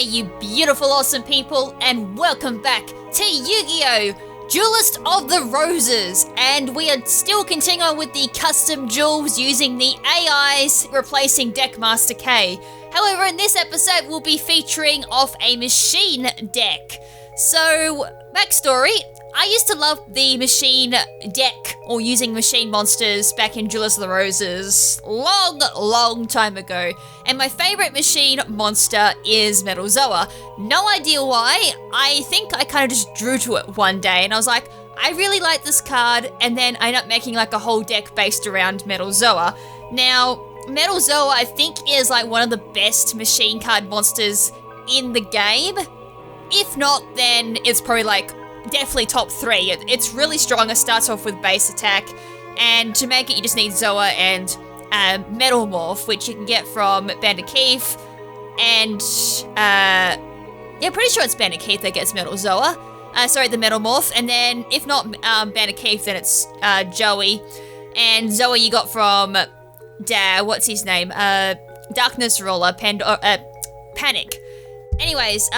you beautiful, awesome people, and welcome back to YuGiOh, Duelist of the Roses, and we are still continuing with the custom duels using the AIs replacing Deckmaster K. However, in this episode, we'll be featuring off a machine deck. So, backstory, I used to love the machine deck, or using machine monsters back in Duelist of the Roses, long time ago. And my favourite machine monster is Metalzoa. No idea why, I think I kind of just drew to it one day, and I was like, I really like this card, and then I ended up making like a whole deck based around Metalzoa. Now, Metalzoa I think is like one of the best machine card monsters in the game. If not, then it's probably like definitely top 3. It's really strong. It starts off with base attack, and to make it you just need Zoa and Metal Morph, which you can get from Bandit Keith, and yeah, pretty sure it's Bandit Keith that gets Metal Zoa. The Metal Morph, and then if not Bandit Keith, then it's Joey, and Zoa you got from what's his name? Darkness Ruler, Panic. Anyways,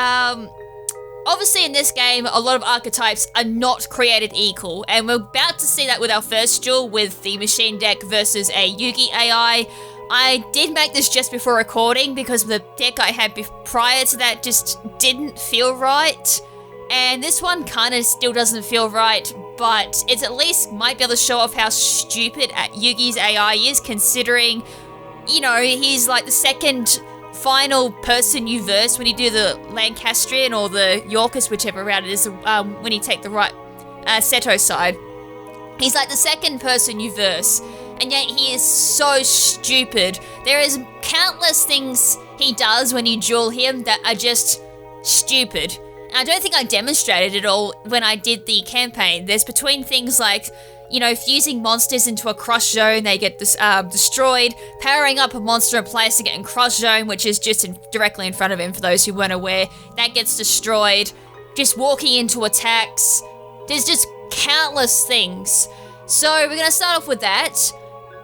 obviously in this game, a lot of archetypes are not created equal, and we're about to see that with our first duel with the machine deck versus a Yugi AI. I did make this just before recording because the deck I had prior to that just didn't feel right, and this one kind of still doesn't feel right, but it at least might be able to show off how stupid Yugi's AI is, considering, you know, he's like the second final person you verse when you do the Lancastrian or the Yorkist, whichever route it is, when you take the right Seto side. He's like the second person you verse, and yet he is so stupid. There is countless things he does when you duel him that are just stupid. And I don't think I demonstrated it all when I did the campaign. There's between things like, you know, fusing monsters into a crush zone, they get destroyed, powering up a monster and placing it in crush zone, which is just directly in front of him for those who weren't aware, that gets destroyed, just walking into attacks. There's just countless things. So we're going to start off with that.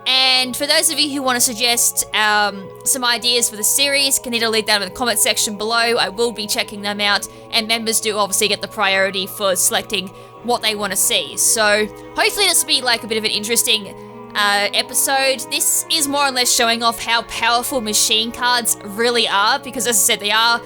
And for those of you who want to suggest some ideas for the series, can either leave down in the comment section below. I will be checking them out, and members do obviously get the priority for selecting what they want to see. So hopefully this will be like a bit of an interesting episode. This is more or less showing off how powerful machine cards really are, because as I said, they are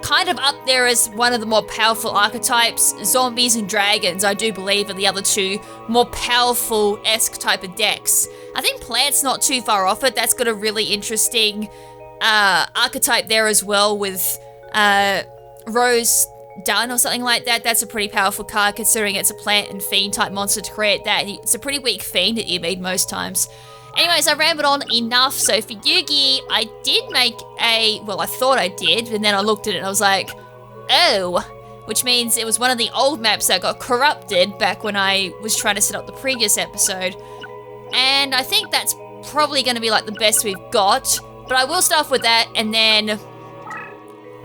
kind of up there as one of the more powerful archetypes. Zombies and dragons, I do believe, are the other two more powerful-esque type of decks. I think Plant's not too far off it. That's got a really interesting archetype there as well with Rose Dunn or something like that. That's a pretty powerful card considering it's a plant and fiend type monster to create that. It's a pretty weak fiend that you need most times. Anyways, I rambled on enough. So for Yugi, I did make I thought I did, and then I looked at it and I was like, oh, which means it was one of the old maps that got corrupted back when I was trying to set up the previous episode. And I think that's probably going to be like the best we've got, but I will start off with that, and then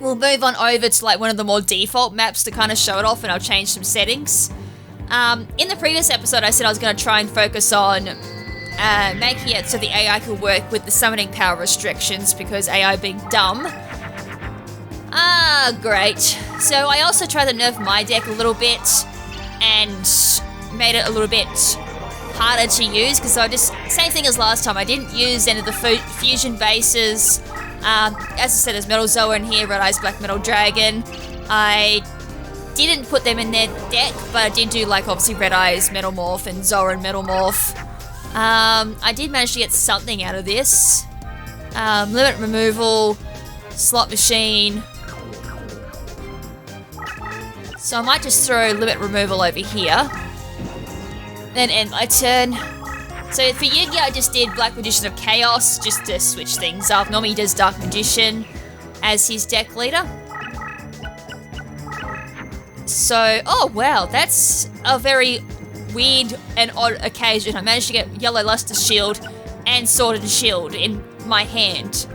we'll move on over to like one of the more default maps to kind of show it off, and I'll change some settings. In the previous episode, I said I was going to try and focus on making it so the AI could work with the summoning power restrictions, because AI being dumb. Great. So I also tried to nerf my deck a little bit and made it a little bit harder to use, because I just, same thing as last time, I didn't use any of the fusion bases. As I said, there's Metalzoa in here, Red Eyes Black Metal Dragon. I didn't put them in their deck, but I did do like obviously Red Eyes Metal Morph and Zoa and Metal Morph. I did manage to get something out of this. Limit removal, slot machine. So I might just throw limit removal over here. Then end my turn. So for Yugi, I just did Black Magician of Chaos, just to switch things up. Normally he does Dark Magician as his deck leader. So, oh wow, that's a very weird and odd occasion. I managed to get Yellow Luster Shield and Sword and Shield in my hand.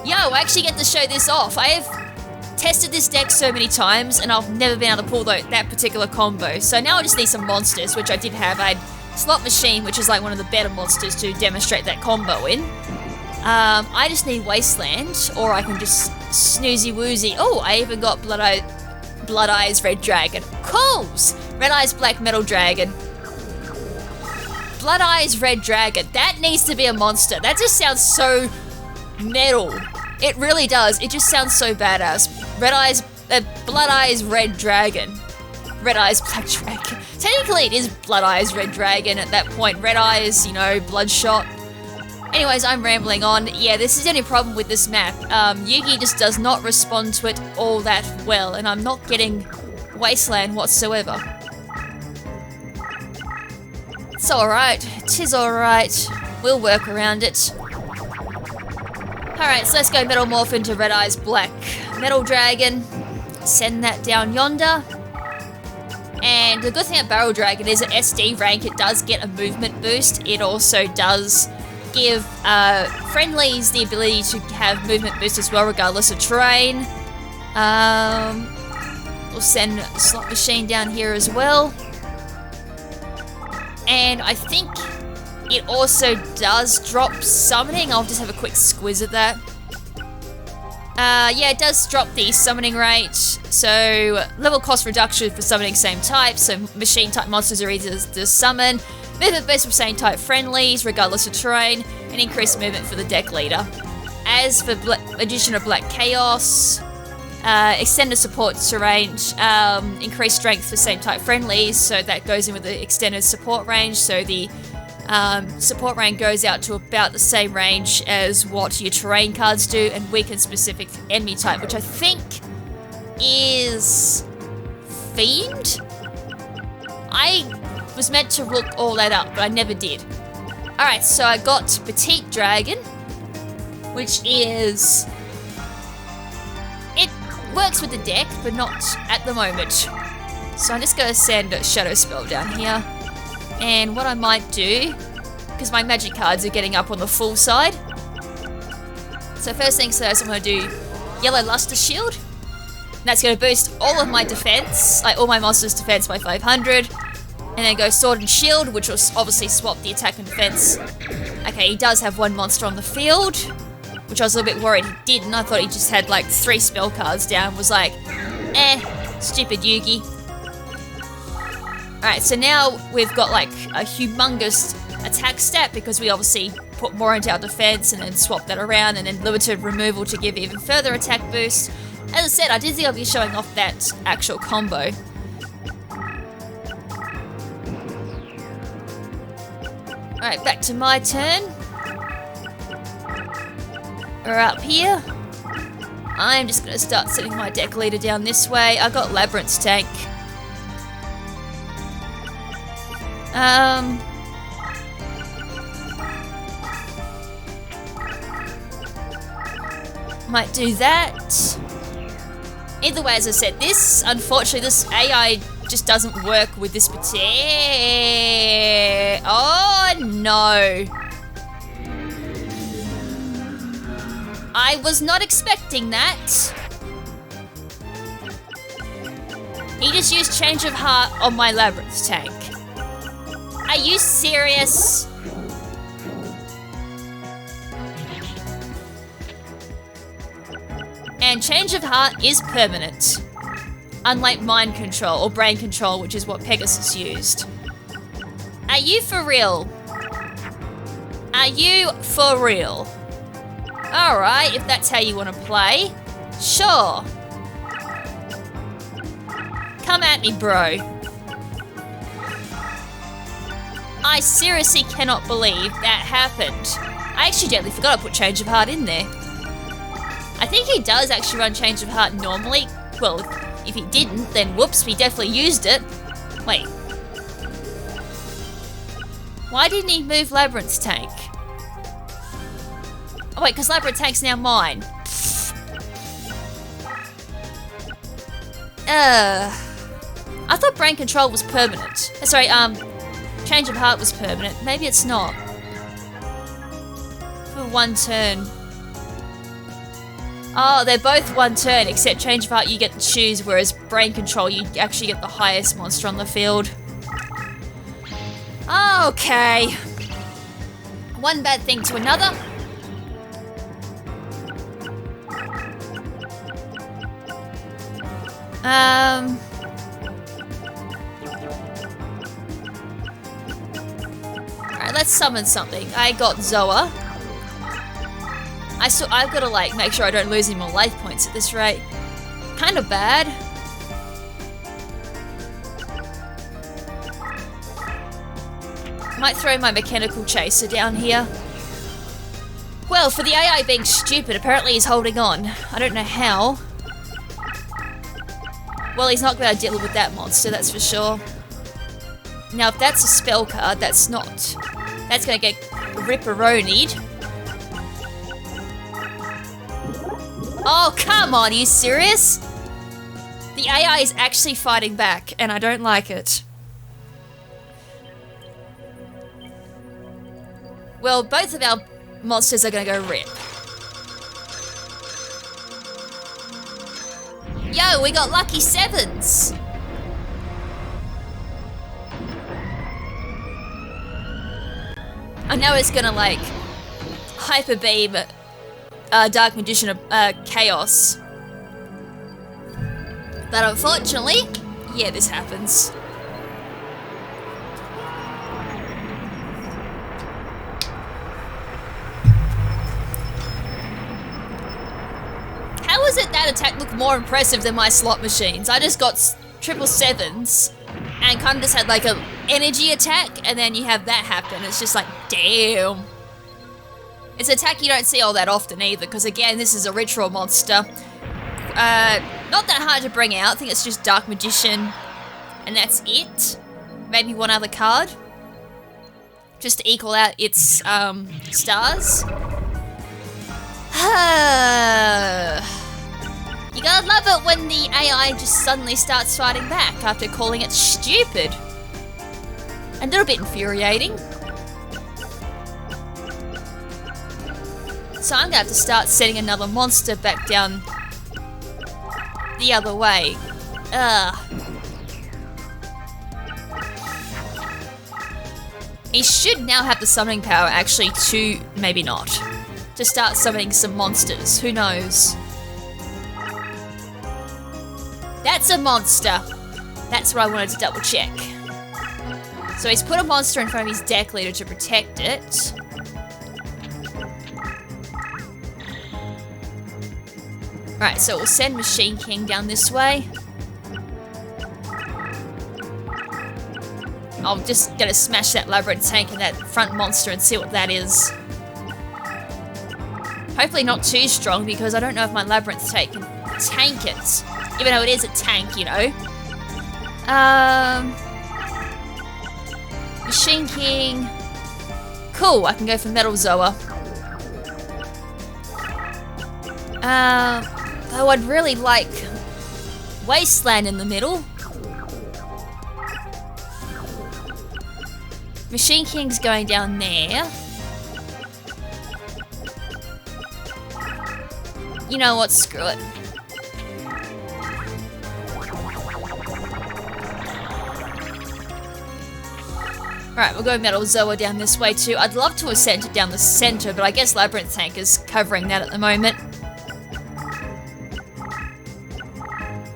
Yo, I actually get to show this off. I have tested this deck so many times, and I've never been able to pull that particular combo. So now I just need some monsters, which I did have. I had Slot Machine, which is like one of the better monsters to demonstrate that combo in. I just need Wasteland, or I can just Snoozy Woozy. Oh, I even got Blood Eyes Red Dragon. Cools! Red Eyes Black Metal Dragon. Blood Eyes Red Dragon. That needs to be a monster. That just sounds so metal. It really does. It just sounds so badass. Blood Eyes Red Dragon. Red Eyes Black Dragon. Technically it is Blood Eyes Red Dragon at that point. Red Eyes, you know, Bloodshot. Anyways, I'm rambling on. Yeah, this is the only problem with this map. Yugi just does not respond to it all that well, and I'm not getting Wasteland whatsoever. It's alright. Tis alright. We'll work around it. Alright, so let's go Metal Morph into Red Eyes Black Metal Dragon. Send that down yonder. And the good thing about Barrel Dragon is at SD rank it does get a movement boost. It also does give friendlies the ability to have movement boost as well, regardless of terrain. We'll send Slot Machine down here as well. And I think it also does drop summoning. I'll just have a quick squiz at that. Yeah, it does drop the summoning rate. So level cost reduction for summoning same type. So machine type monsters are easy to summon. Movement boost for same type friendlies, regardless of terrain, and increased movement for the deck leader. As for addition of Black Chaos, extended support to range, increased strength for same type friendlies, so that goes in with the extended support range, so the support range goes out to about the same range as what your terrain cards do, and weaken specific enemy type, which I think is Fiend? I was meant to look all that up, but I never did. Alright, so I got Petite Dragon, which is... it works with the deck, but not at the moment. So I'm just going to send a Shadow Spell down here. And what I might do, because my magic cards are getting up on the full side. So first things first, I'm going to do Yellow Luster Shield. And that's going to boost all of my defense, like all my monsters' defense by 500. And then go Sword and Shield, which will obviously swap the attack and defense. Okay, he does have one monster on the field, which I was a little bit worried he didn't. I thought he just had like 3 spell cards down. Was like, stupid Yugi. Alright, so now we've got like a humongous attack stat because we obviously put more into our defense and then swap that around, and then limited removal to give even further attack boost. As I said, I did think I'll be showing off that actual combo. Alright, back to my turn. We're up here. I'm just going to start setting my deck leader down this way. I got Labyrinth's Tank. Might do that. Either way, as I said, unfortunately, this AI just doesn't work with this particular... Oh, no. I was not expecting that. He just used Change of Heart on my Labyrinth tank. Are you serious? And Change of Heart is permanent. Unlike Mind Control or Brain Control, which is what Pegasus used. Are you for real? Are you for real? Alright, if that's how you want to play. Sure. Come at me, bro. I seriously cannot believe that happened. I accidentally forgot to put Change of Heart in there. I think he does actually run Change of Heart normally. Well, if he didn't, then whoops, we definitely used it. Wait. Why didn't he move Labyrinth's tank? Oh wait, because Labyrinth tank's now mine. I thought Brain Control was permanent. Sorry, Change of Heart was permanent. Maybe it's not. For one turn. Oh, they're both one turn, except Change of Heart you get to choose, whereas Brain Control you actually get the highest monster on the field. Okay. One bad thing to another. Alright, let's summon something. I got Zoa. I've got to like make sure I don't lose any more life points at this rate. Kind of bad. Might throw my mechanical chaser down here. Well, for the AI being stupid, apparently he's holding on. I don't know how. Well, he's not going to deal with that monster, that's for sure. Now, if that's a spell card, that's not. That's going to get ripperonied. Oh, come on, are you serious? The AI is actually fighting back, and I don't like it. Well, both of our monsters are going to go rip. Yo, we got lucky 7s! I know it's gonna like hyper beam Dark Magician of Chaos. But unfortunately, yeah, this happens. How is it that attack looked more impressive than my slot machines? I just got 777s and kind of just had like a energy attack, and then you have that happen. It's just like, damn. It's an attack you don't see all that often either, because again, this is a ritual monster. Not that hard to bring out. I think it's just Dark Magician, and that's it. Maybe one other card, just to equal out its stars. You gotta love it when the AI just suddenly starts fighting back after calling it stupid. A little bit infuriating. So I'm gonna have to start setting another monster back down the other way. He should now have the summoning power actually to, maybe not, to start summoning some monsters. Who knows? That's a monster. That's what I wanted to double check. So he's put a monster in front of his deck leader to protect it. Right, so we'll send Machine King down this way. I'm just gonna smash that Labyrinth Tank and that front monster and see what that is. Hopefully not too strong, because I don't know if my Labyrinth Tank can tank it. Even though it is a tank, you know. Machine King. Cool, I can go for Metal Zoa. Though I'd really like Wasteland in the middle. Machine King's going down there. You know what, screw it. Alright, we'll go Metal Zoa down this way too. I'd love to have sent it down the center, but I guess Labyrinth Tank is covering that at the moment.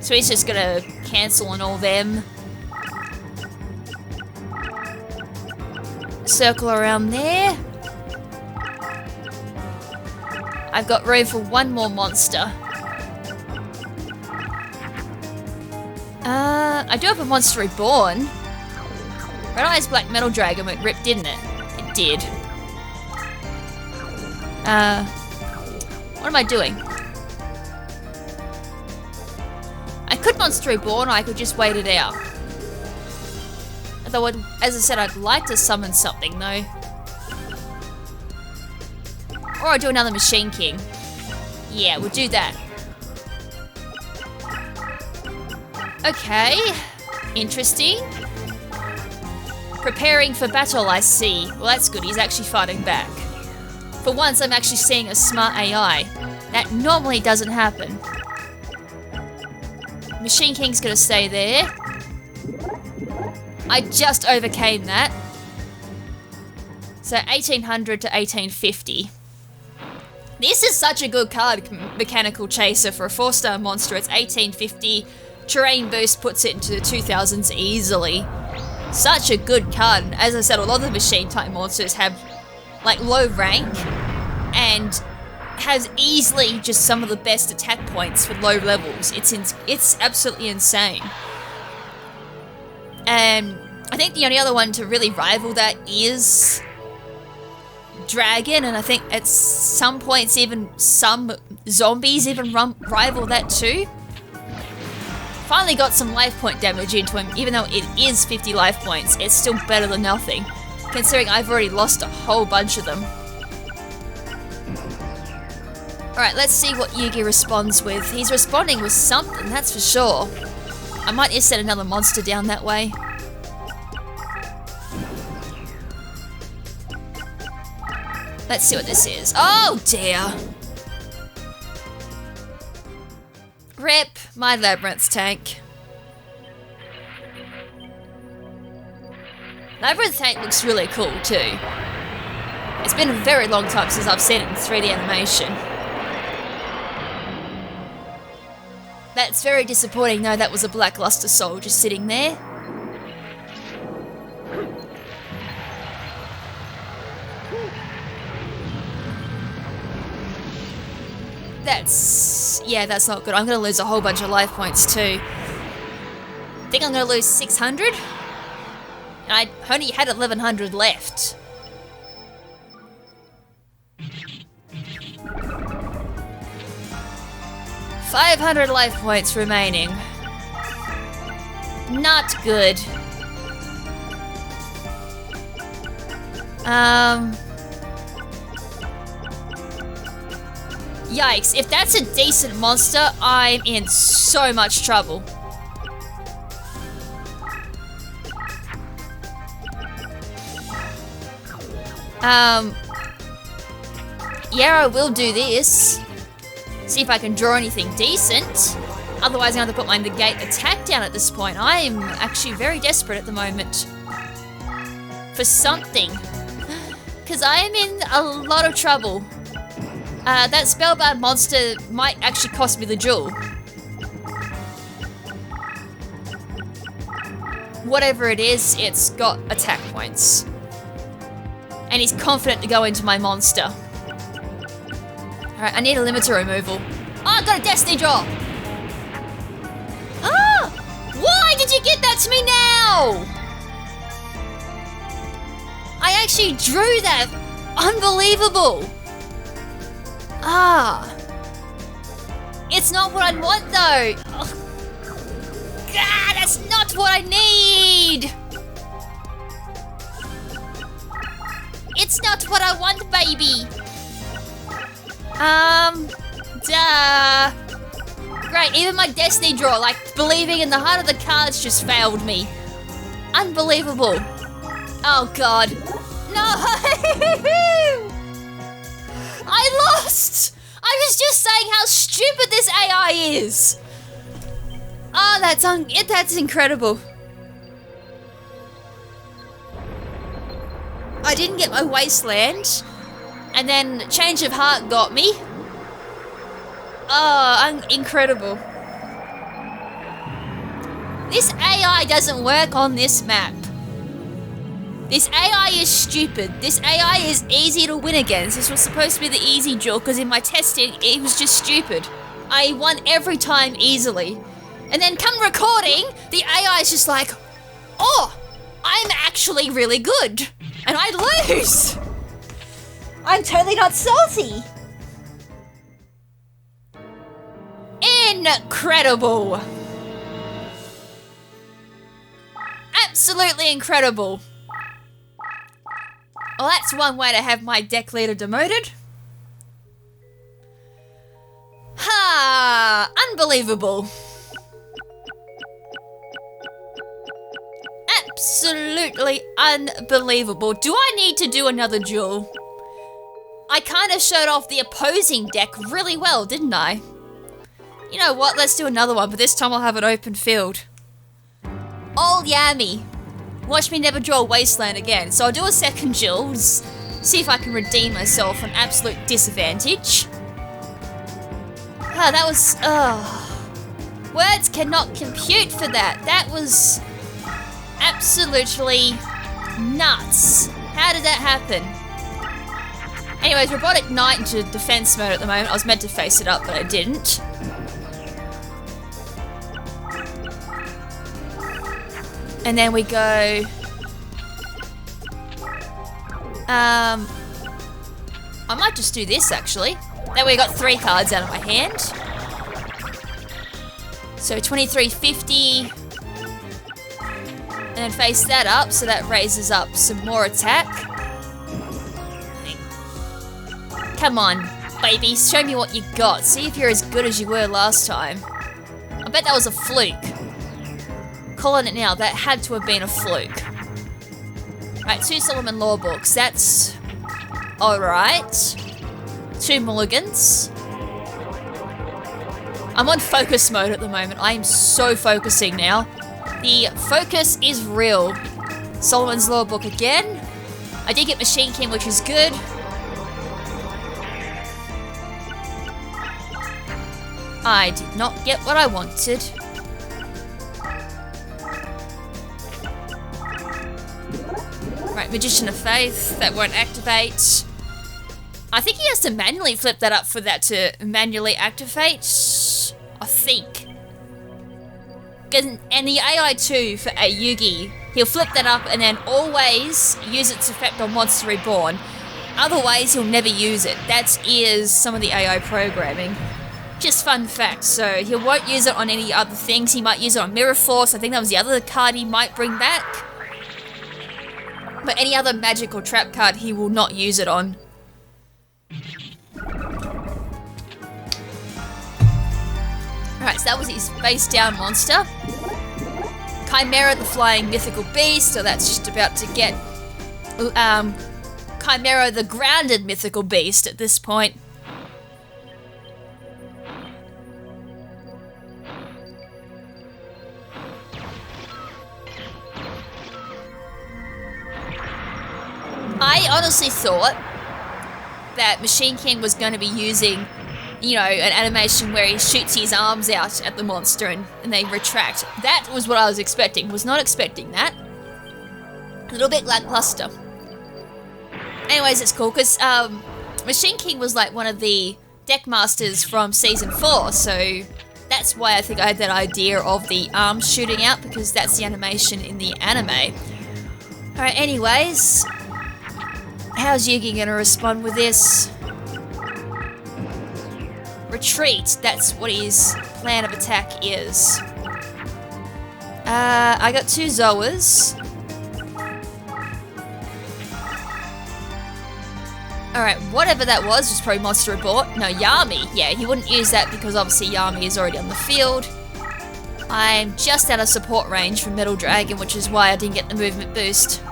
So he's just gonna cancel on all them. Circle around there. I've got room for one more monster. I do have a monster reborn. Red Eyes Black Metal Dragon went rip, didn't it? It did. What am I doing? I could monster reborn, or I could just wait it out. Although, as I said, I'd like to summon something though. Or I'll do another Machine King. Yeah, we'll do that. Okay. Interesting. Preparing for battle, I see. Well, that's good. He's actually fighting back. For once, I'm actually seeing a smart AI. That normally doesn't happen. Machine King's gonna stay there. I just overcame that. So 1800 to 1850. This is such a good card, Mechanical Chaser, for a 4-star monster. It's 1850 Terrain Boost puts it into the 2000s easily. Such a good card. And as I said, a lot of the machine type monsters have like low rank and has easily just some of the best attack points for low levels. It's absolutely insane. And I think the only other one to really rival that is Dragon, and I think at some points even some zombies even rival that too. Finally got some life point damage into him, even though it is 50 life points, it's still better than nothing, considering I've already lost a whole bunch of them. Alright, let's see what Yugi responds with. He's responding with something, that's for sure. I might just set another monster down that way. Let's see what this is. Oh dear! Rip my Labyrinth tank. Labyrinth tank looks really cool too. It's been a very long time since I've seen it in 3D animation. That's very disappointing though, that was a Blackluster Soul just sitting there. That's not good. I'm gonna lose a whole bunch of life points too. I think I'm gonna lose 600. And I only had 1100 left. $500 life points remaining. Not good. Yikes, if that's a decent monster, I'm in so much trouble. Yeah, I will do this. See if I can draw anything decent. Otherwise, I'm going to put my negate attack down at this point. I'm actually very desperate at the moment for something, because I am in a lot of trouble. That spellbound monster might actually cost me the duel. Whatever it is, it's got attack points. And he's confident to go into my monster. Alright, I need a limiter removal. Oh, I got a destiny draw! Ah! Why did you get that to me now? I actually drew that! Unbelievable! Ah! It's not what I want though! Oh. God, that's not what I need! It's not what I want, baby! Duh. Great, even my destiny draw, like believing in the heart of the cards, just failed me. Unbelievable. Oh god. No! I lost! I was just saying how stupid this AI is. Oh, that's incredible. I didn't get my wasteland, and then change of heart got me. Oh, incredible. This AI doesn't work on this map. This AI is stupid. This AI is easy to win against. This was supposed to be the easy duel because in my testing, it was just stupid. I won every time easily. And then come recording, the AI is just like, oh, I'm actually really good. And I lose. I'm totally not salty. Incredible. Absolutely incredible. Well, that's one way to have my deck leader demoted. Ha! Unbelievable. Absolutely unbelievable. Do I need to do another duel? I kind of showed off the opposing deck really well, didn't I? You know what? Let's do another one, but this time I'll have an open field. All yammy. Watch me never draw a wasteland again. So I'll do a second duel, see if I can redeem myself from absolute disadvantage. Ah, that was... Words cannot compute for that. That was absolutely nuts. How did that happen? Anyways, Robotic Knight into defense mode at the moment. I was meant to face it up, but I didn't. And then we go... I might just do this, actually. That way I got 3 cards out of my hand. So 2350. And then face that up, so that raises up some more attack. Come on, baby, show me what you got. See if you're as good as you were last time. I bet that was a fluke. Calling it now, that had to have been a fluke. Right, 2 Solomon Law books, that's alright. 2 mulligans. I'm on focus mode at the moment. I am so focusing now. The focus is real. Solomon's Law book again. I did get Machine King, which is good. I did not get what I wanted. Right, Magician of Faith, that won't activate. I think he has to manually flip that up for that to manually activate. I think. And the AI too for a Yugi, he'll flip that up and then always use its effect on Monster Reborn. Otherwise, he'll never use it. That is some of the AI programming. Just fun fact, so he won't use it on any other things. He might use it on Mirror Force. I think that was the other card he might bring back. But any other magic or trap card, he will not use it on. Alright, so that was his face down monster. Chimera, the flying mythical beast, so that's just about to get Chimera, the grounded mythical beast at this point. I honestly thought that Machine King was going to be using, you know, an animation where he shoots his arms out at the monster and they retract. That was what I was expecting. Was not expecting that. A little bit lackluster. Anyways, it's cool because Machine King was like one of the deck masters from Season 4, so that's why I think I had that idea of the arms shooting out, because that's the animation in the anime. Alright, anyways... How's Yugi gonna respond with this? Retreat, that's what his plan of attack is. I got 2 Zoas. Alright, whatever that was probably Monster Reborn. No, Yami. Yeah, he wouldn't use that because obviously Yami is already on the field. I'm just out of support range from Metal Dragon, which is why I didn't get the movement boost.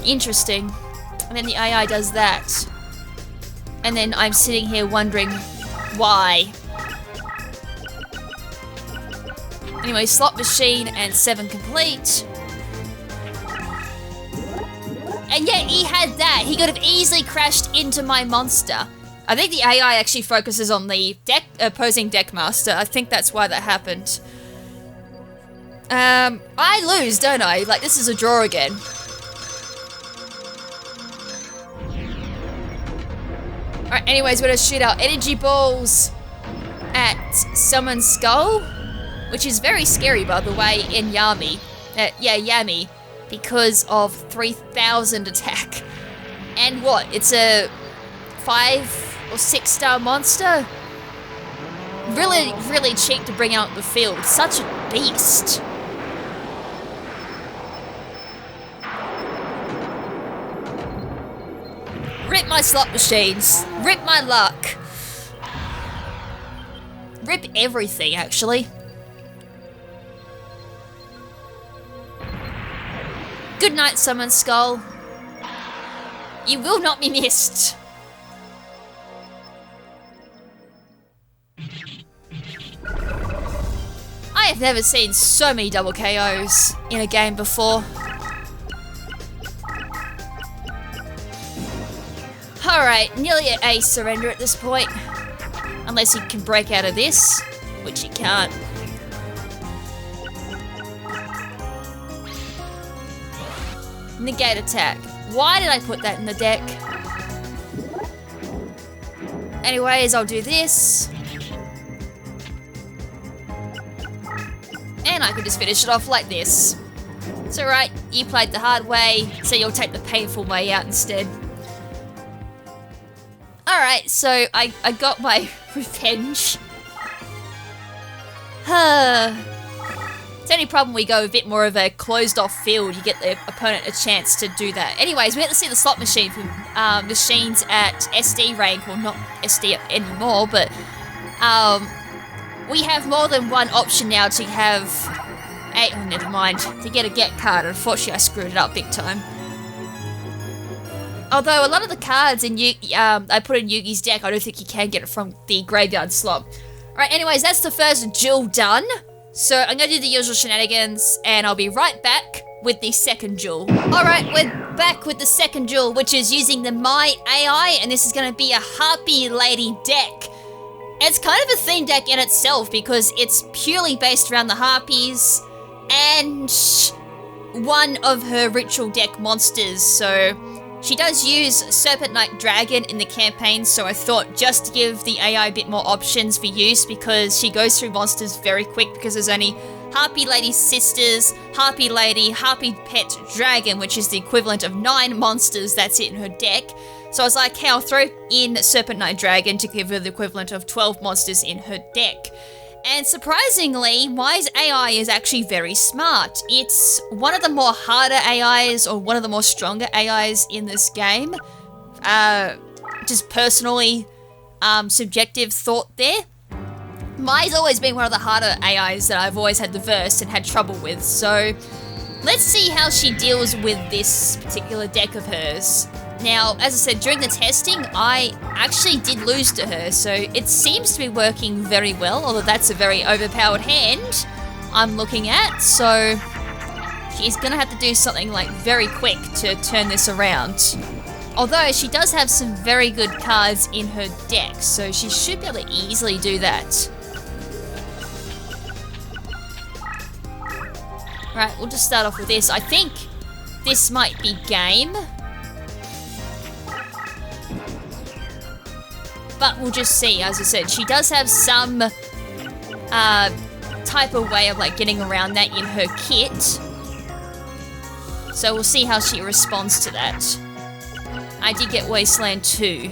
Interesting. And then the AI does that. And then I'm sitting here wondering why. Anyway, slot machine and 7 complete. And yet he had that. He could have easily crashed into my monster. I think the AI actually focuses on the opposing deck master. I think that's why that happened. I lose, don't I? Like, this is a draw again. Alright, anyways, we're gonna shoot our energy balls at Summon's Skull, which is very scary, by the way, in Yami. Yami, because of 3000 attack. And what? It's a 5 or 6 star monster? Really, really cheap to bring out the field. Such a beast. Rip my slot machines. Rip my luck. Rip everything, actually. Good night, Summon Skull. You will not be missed. I have never seen so many double KOs in a game before. Alright, nearly a surrender at this point. Unless he can break out of this, which he can't. Negate attack. Why did I put that in the deck? Anyways, I'll do this. And I can just finish it off like this. It's alright, you played the hard way, so you'll take the painful way out instead. Alright, so I got my revenge. It's the only problem we go a bit more of a closed off field, you get the opponent a chance to do that. Anyways, we had to see the slot machine for machines at SD rank, well not SD anymore, but we have more than one option now to have oh never mind, to get a get card. Unfortunately I screwed it up big time. Although a lot of the cards in I put in Yugi's deck, I don't think you can get it from the graveyard slot. Alright, anyways, that's the first duel done. So I'm going to do the usual shenanigans, and I'll be right back with the second duel. Alright, we're back with the second duel, which is using the My AI, and this is going to be a Harpy Lady deck. It's kind of a theme deck in itself, because it's purely based around the Harpies, and one of her ritual deck monsters, so she does use Serpent Knight Dragon in the campaign, so I thought just to give the AI a bit more options for use, because she goes through monsters very quick, because there's only Harpy Lady Sisters, Harpy Lady, Harpy Pet Dragon, which is the equivalent of 9 monsters that's in her deck. So I was like, hey, I'll throw in Serpent Knight Dragon to give her the equivalent of 12 monsters in her deck. And surprisingly, Y's AI is actually very smart. It's one of the more harder AIs, or one of the more stronger AIs in this game. Just personally, subjective thought there. Y's always been one of the harder AIs that I've always had to verse and had trouble with, so let's see how she deals with this particular deck of hers. Now, as I said, during the testing, I actually did lose to her, so it seems to be working very well, although that's a very overpowered hand I'm looking at, so she's gonna have to do something like very quick to turn this around. Although she does have some very good cards in her deck, so she should be able to easily do that. Right, we'll just start off with this. I think this might be game. But we'll just see, as I said, she does have some type of way of like getting around that in her kit. So we'll see how she responds to that. I did get Wasteland 2.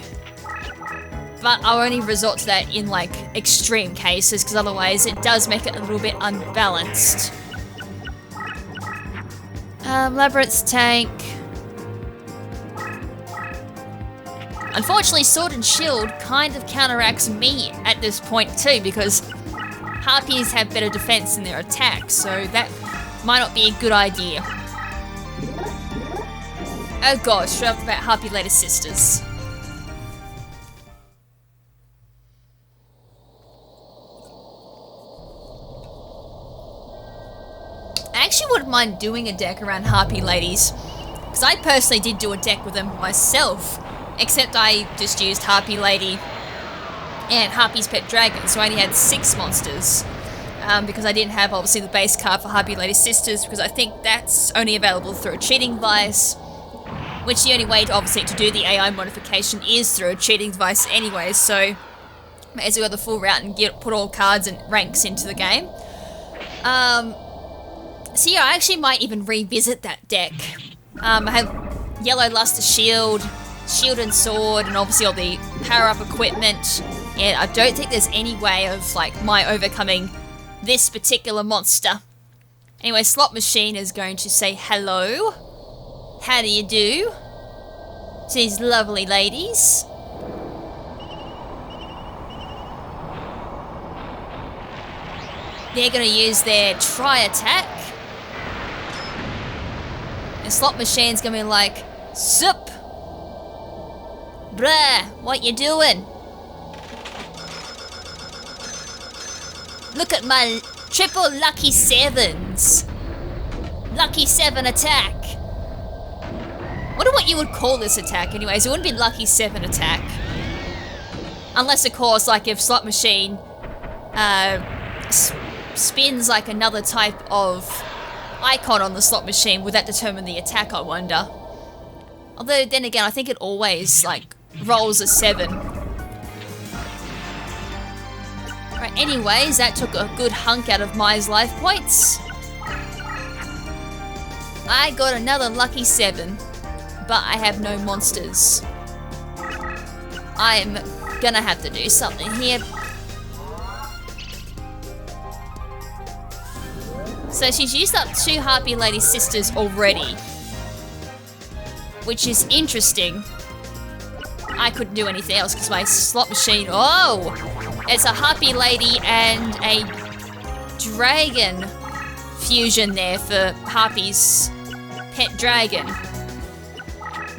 But I'll only resort to that in like extreme cases, because otherwise it does make it a little bit unbalanced. Labyrinth Tank. Unfortunately, Sword and Shield kind of counteracts me at this point too, because Harpies have better defense in their attacks, so that might not be a good idea. Oh god, straight off the bat, Harpy Lady Sisters. I actually wouldn't mind doing a deck around Harpy Ladies, because I personally did do a deck with them myself. Except I just used Harpy Lady and Harpy's Pet Dragon, so I only had 6 monsters. Because I didn't have, obviously, the base card for Harpy Lady Sisters, because I think that's only available through a cheating device. Which the only way, obviously, to do the AI modification is through a cheating device anyway, so may as well go the full route and put all cards and ranks into the game. So yeah, I actually might even revisit that deck. I have Yellow Luster Shield, Shield and Sword, and obviously all the power-up equipment. And I don't think there's any way of, like, my overcoming this particular monster. Anyway, Slot Machine is going to say hello. How do you do? To these lovely ladies. They're going to use their Tri-Attack. And Slot Machine's going to be like, sup? Bruh, what you doing? Look at my triple lucky 7s. Lucky 7 attack. Wonder what you would call this attack anyways. It wouldn't be lucky 7 attack. Unless, of course, like if Slot Machine spins like another type of icon on the slot machine, would that determine the attack, I wonder? Although, then again, I think it always, like, rolls a 7. Right, anyways, that took a good hunk out of Maya's life points. I got another lucky 7, but I have no monsters. I'm gonna have to do something here. So she's used up 2 Harpy Lady Sisters already, which is interesting. I couldn't do anything else because my slot machine... Oh! It's a Harpy Lady and a Dragon fusion there for Harpy's pet dragon.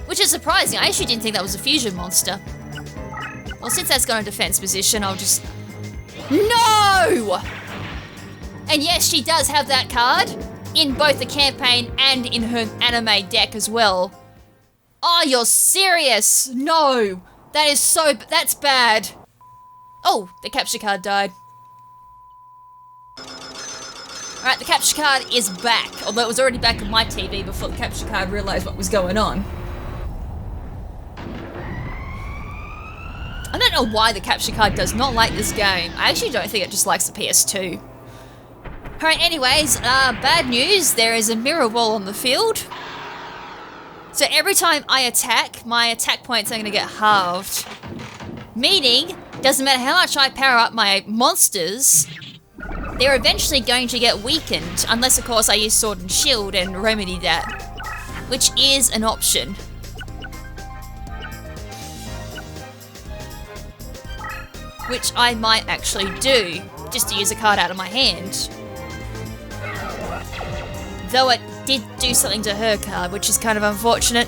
Which is surprising. I actually didn't think that was a fusion monster. Well, since that's got a defense position, I'll just... No! And yes, she does have that card in both the campaign and in her anime deck as well. Oh, you're serious? No. That is so... That's bad. Oh, the capture card died. Alright, the capture card is back. Although it was already back on my TV before the capture card realised what was going on. I don't know why the capture card does not like this game. I actually don't think it just likes the PS2. Alright, anyways, bad news. There is a mirror wall on the field. So every time I attack, my attack points are going to get halved. Meaning, doesn't matter how much I power up my monsters, they're eventually going to get weakened. Unless, of course, I use Sword and Shield and remedy that. Which is an option. Which I might actually do, just to use a card out of my hand. Though it did do something to her card, which is kind of unfortunate.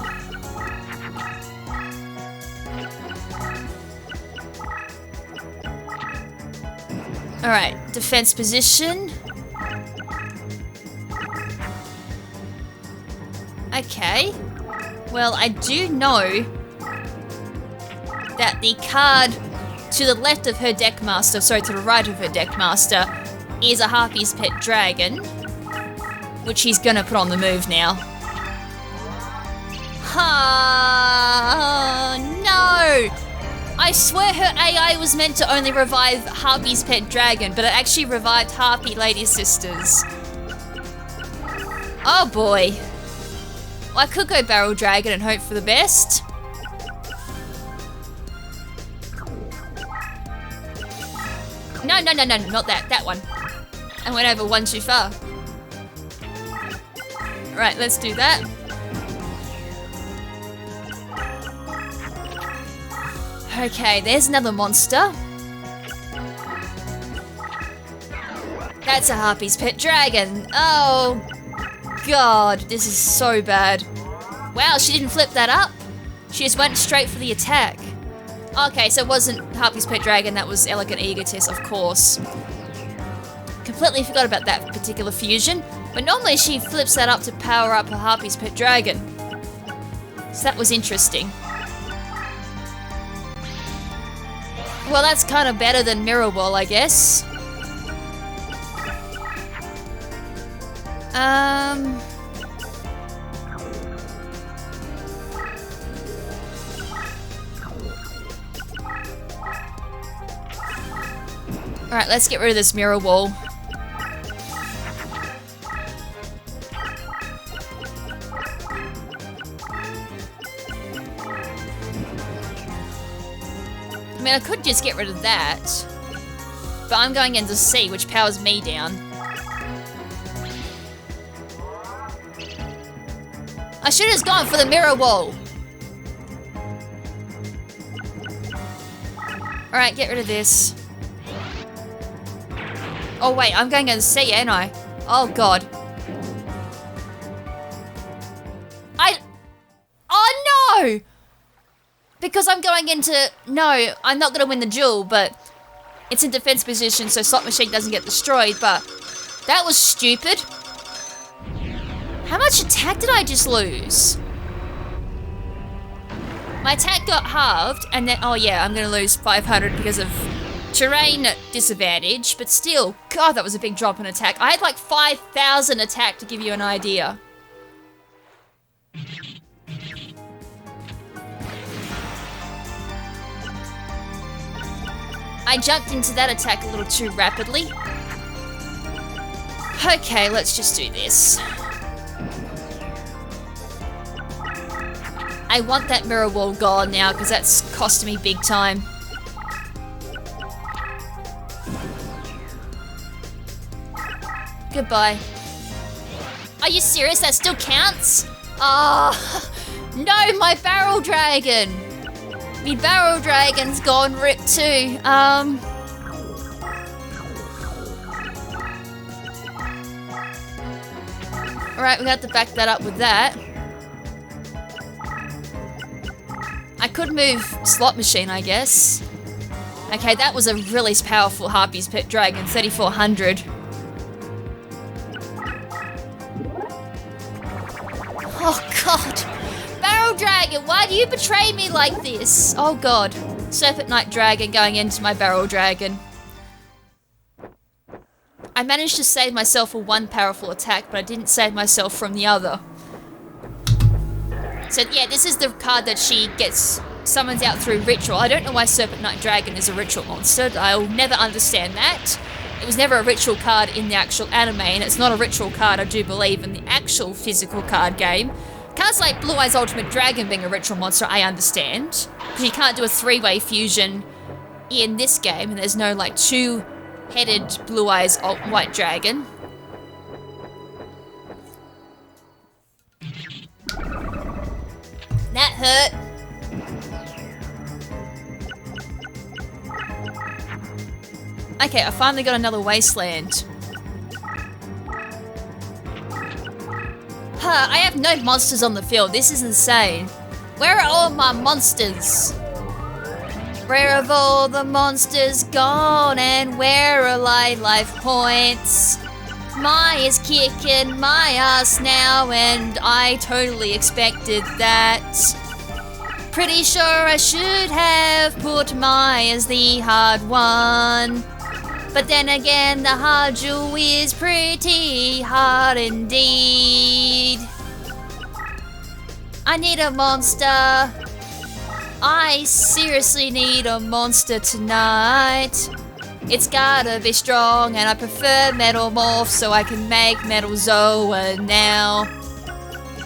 Alright, defense position. Okay. Well, I do know that the card to the left of her deckmaster, sorry, to the right of her deckmaster, is a Harpy's pet dragon, which he's gonna put on the move now. No! I swear her AI was meant to only revive Harpy's pet dragon, but it actually revived Harpy Lady Sisters. Oh boy. Well, I could go Barrel Dragon and hope for the best. No, not that. That one. I went over one too far. Right, let's do that. Okay, there's another monster. That's a Harpy's pet dragon. Oh, God, this is so bad. Wow, she didn't flip that up. She just went straight for the attack. Okay, so it wasn't Harpy's pet dragon, that was Elegant Egotist, of course. Completely forgot about that particular fusion. But normally she flips that up to power up her Harpy's pet dragon. So that was interesting. Well, that's kind of better than Mirror Wall, I guess. Alright, let's get rid of this Mirror Wall. I mean, I could just get rid of that, but I'm going into C, which powers me down. I should have gone for the Mirror Wall. Alright, get rid of this. Oh wait, I'm going into C, ain't I? Oh God. Oh no! Because I'm going into... No, I'm not going to win the duel, but it's in defense position, so Slot Machine doesn't get destroyed, but that was stupid. How much attack did I just lose? My attack got halved, and then, oh yeah, I'm gonna lose 500 because of terrain disadvantage, but still, God, that was a big drop in attack. I had like 5,000 attack to give you an idea. I jumped into that attack a little too rapidly. Okay, let's just do this. I want that mirror wall gone now because that's costing me big time. Goodbye. Are you serious? That still counts? Ah, no, my barrel dragon. My barrel dragon's gone ripped too. Alright, we have to back that up with that. I could move slot machine, I guess. Okay, that was a really powerful Harpy's Pet Dragon, 3400. Oh God! Barrel Dragon, why do you betray me like this? Oh God. Serpent Knight Dragon going into my Barrel Dragon. I managed to save myself a one powerful attack, but I didn't save myself from the other. So yeah, this is the card that she gets summons out through ritual. I don't know why Serpent Knight Dragon is a ritual monster. I'll never understand that. It was never a ritual card in the actual anime, and it's not a ritual card, I do believe, in the actual physical card game. Cards like Blue Eyes Ultimate Dragon being a ritual monster, I understand. Because you can't do a three-way fusion in this game, and there's no like two-headed Blue Eyes White Dragon. That hurt. Okay, I finally got another wasteland. Huh, I have no monsters on the field. This is insane. Where are all my monsters? Where have all the monsters gone, and where are life points? Maya's kicking my ass now, and I totally expected that. Pretty sure I should have put Maya as the hard one. But then again, the hard jewel is pretty hard indeed. I need a monster. I seriously need a monster tonight. It's gotta be strong, and I prefer Metal Morph so I can make Metal Zoa now.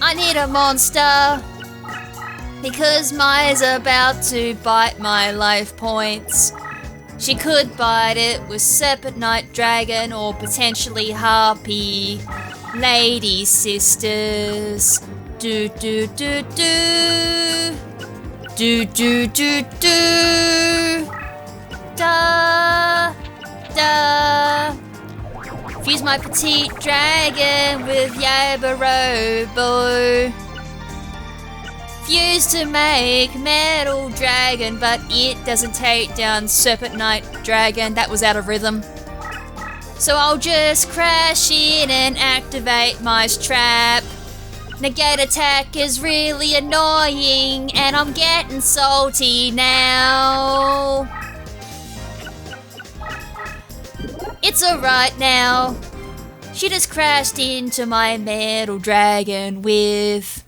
I need a monster because Maya's about to bite my life points. She could bite it with Serpent Knight Dragon or potentially Harpy. Lady Sisters. Do do do do. Do do do do. Da da. Fuse my petite dragon with Yabarobo. Fuse to make Metal Dragon, but it doesn't take down Serpent Knight Dragon. That was out of rhythm. So I'll just crash in and activate my trap. Negate attack is really annoying, and I'm getting salty now. It's alright now. She just crashed into my Metal Dragon with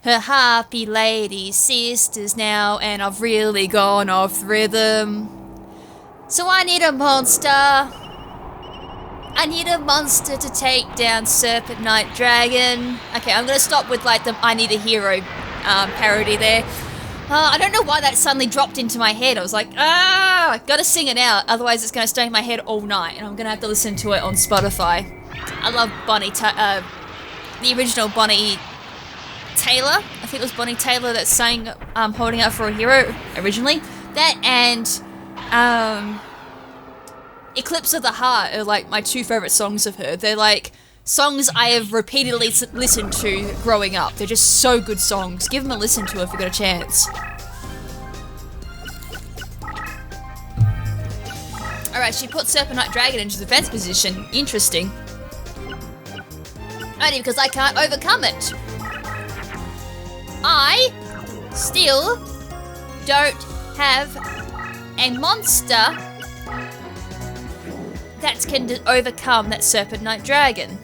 her Harpy Lady Sisters now, and I've really gone off rhythm. So I need a monster. I need a monster to take down Serpent Knight Dragon. Okay, I'm gonna stop with like the I Need a Hero parody there. I don't know why that suddenly dropped into my head. I was like, I gotta sing it out, otherwise it's gonna stay in my head all night, and I'm gonna have to listen to it on Spotify. I love Bonnie, the original Bonnie Taylor. I think it was Bonnie Taylor that sang Holding Out for a Hero originally. That and Eclipse of the Heart are like my two favourite songs of her. They're like songs I have repeatedly listened to growing up. They're just so good songs. Give them a listen to if you've got a chance. Alright, she put Serpent Knight Dragon into defense position. Interesting. Only because I can't overcome it. I still don't have a monster that can overcome that Serpent Knight Dragon.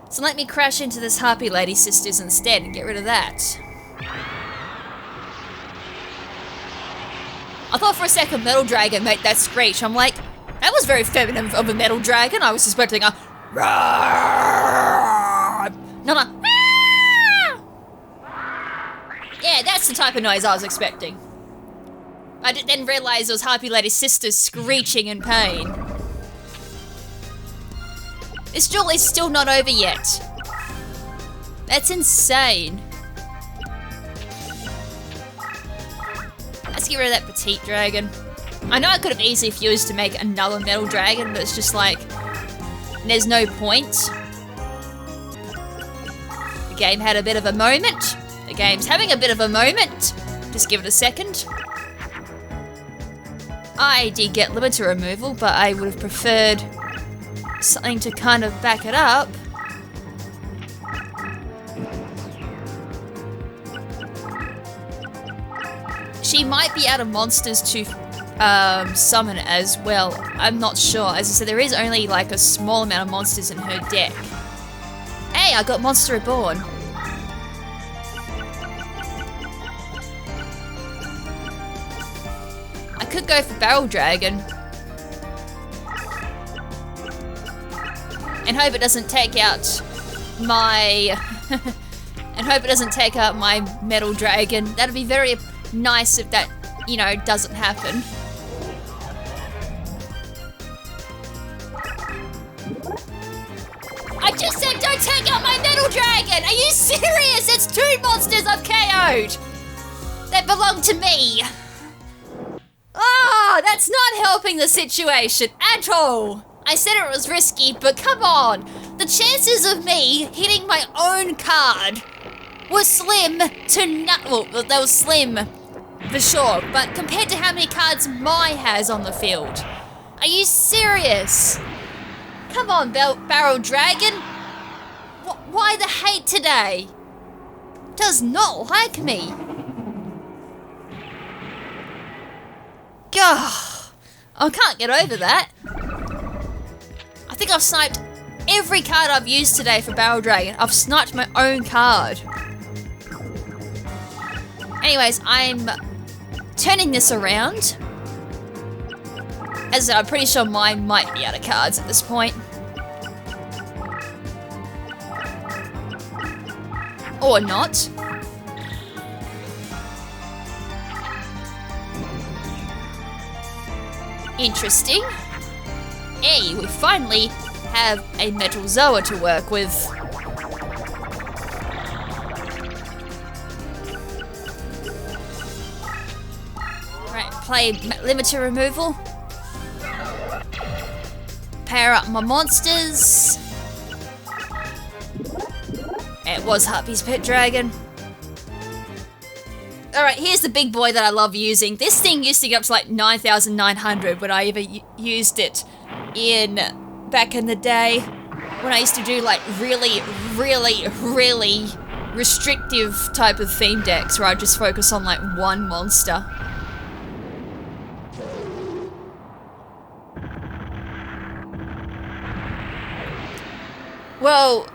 So let me crash into this Harpy Lady Sisters instead and get rid of that. I thought for a second Metal Dragon made that screech. I'm like, that was very feminine of a Metal Dragon. I was expecting a no. Yeah, that's the type of noise I was expecting. I didn't realise it was Harpy Lady Sisters screeching in pain. This duel is still not over yet. That's insane. Let's get rid of that petite dragon. I know I could have easily fused to make another metal dragon, but it's just like, there's no point. The game had a bit of a moment. The game's having a bit of a moment. Just give it a second. I did get limiter removal, but I would have preferred something to kind of back it up. She might be out of monsters to summon as well. I'm not sure. As I said, there is only like a small amount of monsters in her deck. Hey, I got Monster Reborn. I could go for Barrel Dragon. And hope it doesn't take out my... and hope it doesn't take out my Metal Dragon. That'd be very nice if that, you know, doesn't happen. I just said don't take out my Metal Dragon! Are you serious? It's 2 monsters I've KO'd! That belong to me! Oh, that's not helping the situation at all! I said it was risky, but come on! The chances of me hitting my own card were slim to none. Well, they were slim for sure, but compared to how many cards Mai has on the field. Are you serious? Come on, Barrel Dragon. Why the hate today? Does not like me. Gah, I can't get over that. I think I've sniped every card I've used today for Barrel Dragon. I've sniped my own card. Anyways, I'm turning this around. As I said, I'm pretty sure mine might be out of cards at this point. Or not. Interesting. Hey, we finally have a Metal Zoa to work with. Right, play limiter removal. Pair up my monsters. It was Harpy's Pet Dragon. Alright, here's the big boy that I love using. This thing used to get up to like 9,900 when I ever used it back in the day. When I used to do like really restrictive type of theme decks where I just focus on like one monster. Well,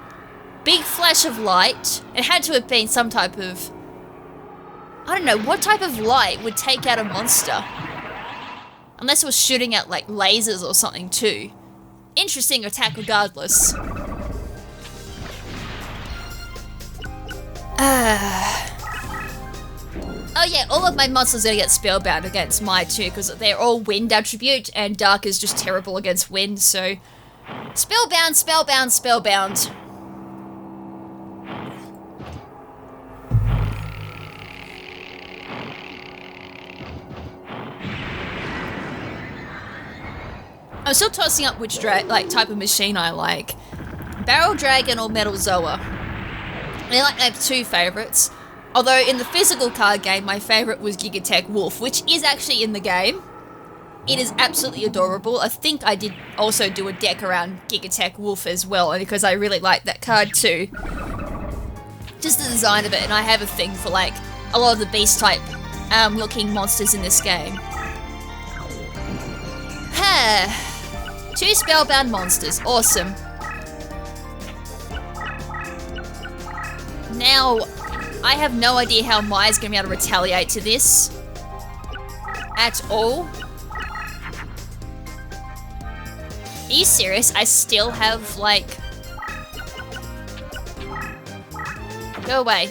big flash of light. It had to have been some type of... I don't know, what type of light would take out a monster? Unless it was shooting out like lasers or something too. Interesting attack regardless. Oh yeah, all of my monsters are gonna get spellbound against Mai too, because they're all wind attribute, and Dark is just terrible against wind, so... Spellbound, spellbound, spellbound. I'm still tossing up which type of machine I like. Barrel Dragon or Metal Zoa. And I have 2 favourites. Although in the physical card game, my favourite was Gigatech Wolf, which is actually in the game. It is absolutely adorable. I think I did also do a deck around Gigatech Wolf as well, because I really like that card too. just the design of it, and I have a thing for like a lot of the beast type looking monsters in this game. 2 spellbound monsters, awesome. Now, I have no idea how Maya's gonna be able to retaliate to this at all. Are you serious? I still have like... Go away.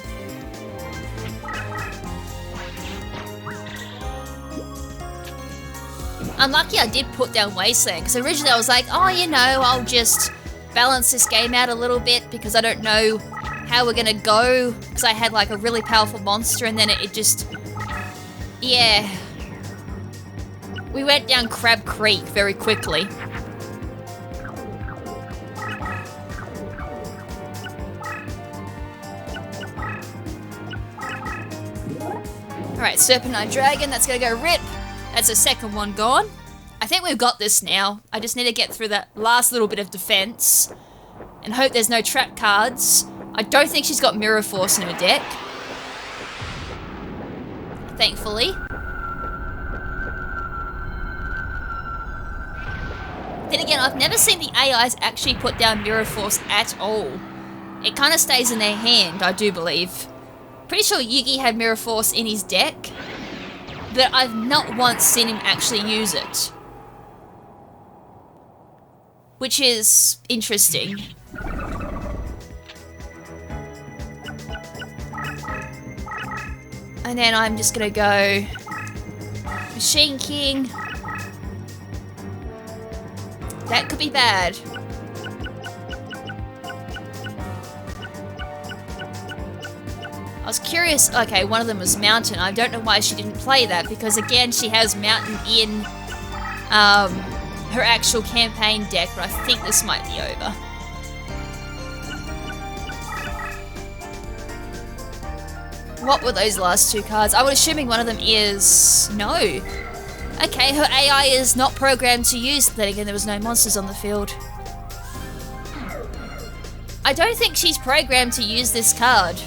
I'm lucky I did put down Wasteland, because originally I was like, oh, you know, I'll just balance this game out a little bit because I don't know how we're gonna go, because I had like a really powerful monster and then it just... Yeah. We went down Crab Creek very quickly. Alright, Serpentine Dragon, that's gonna go rip. That's the second one gone. I think we've got this now. I just need to get through that last little bit of defense and hope there's no trap cards. I don't think she's got Mirror Force in her deck. Thankfully. Then again, I've never seen the AIs actually put down Mirror Force at all. It kind of stays in their hand, I do believe. Pretty sure Yugi had Mirror Force in his deck, but I've not once seen him actually use it. Which is interesting. And then I'm just gonna go Machine King. That could be bad. I was curious, okay, one of them was Mountain. I don't know why she didn't play that, because again, she has Mountain in her actual campaign deck, but I think this might be over. What were those last 2 cards? I was assuming one of them is... No. Okay, her AI is not programmed to use, then again, there was no monsters on the field. I don't think she's programmed to use this card.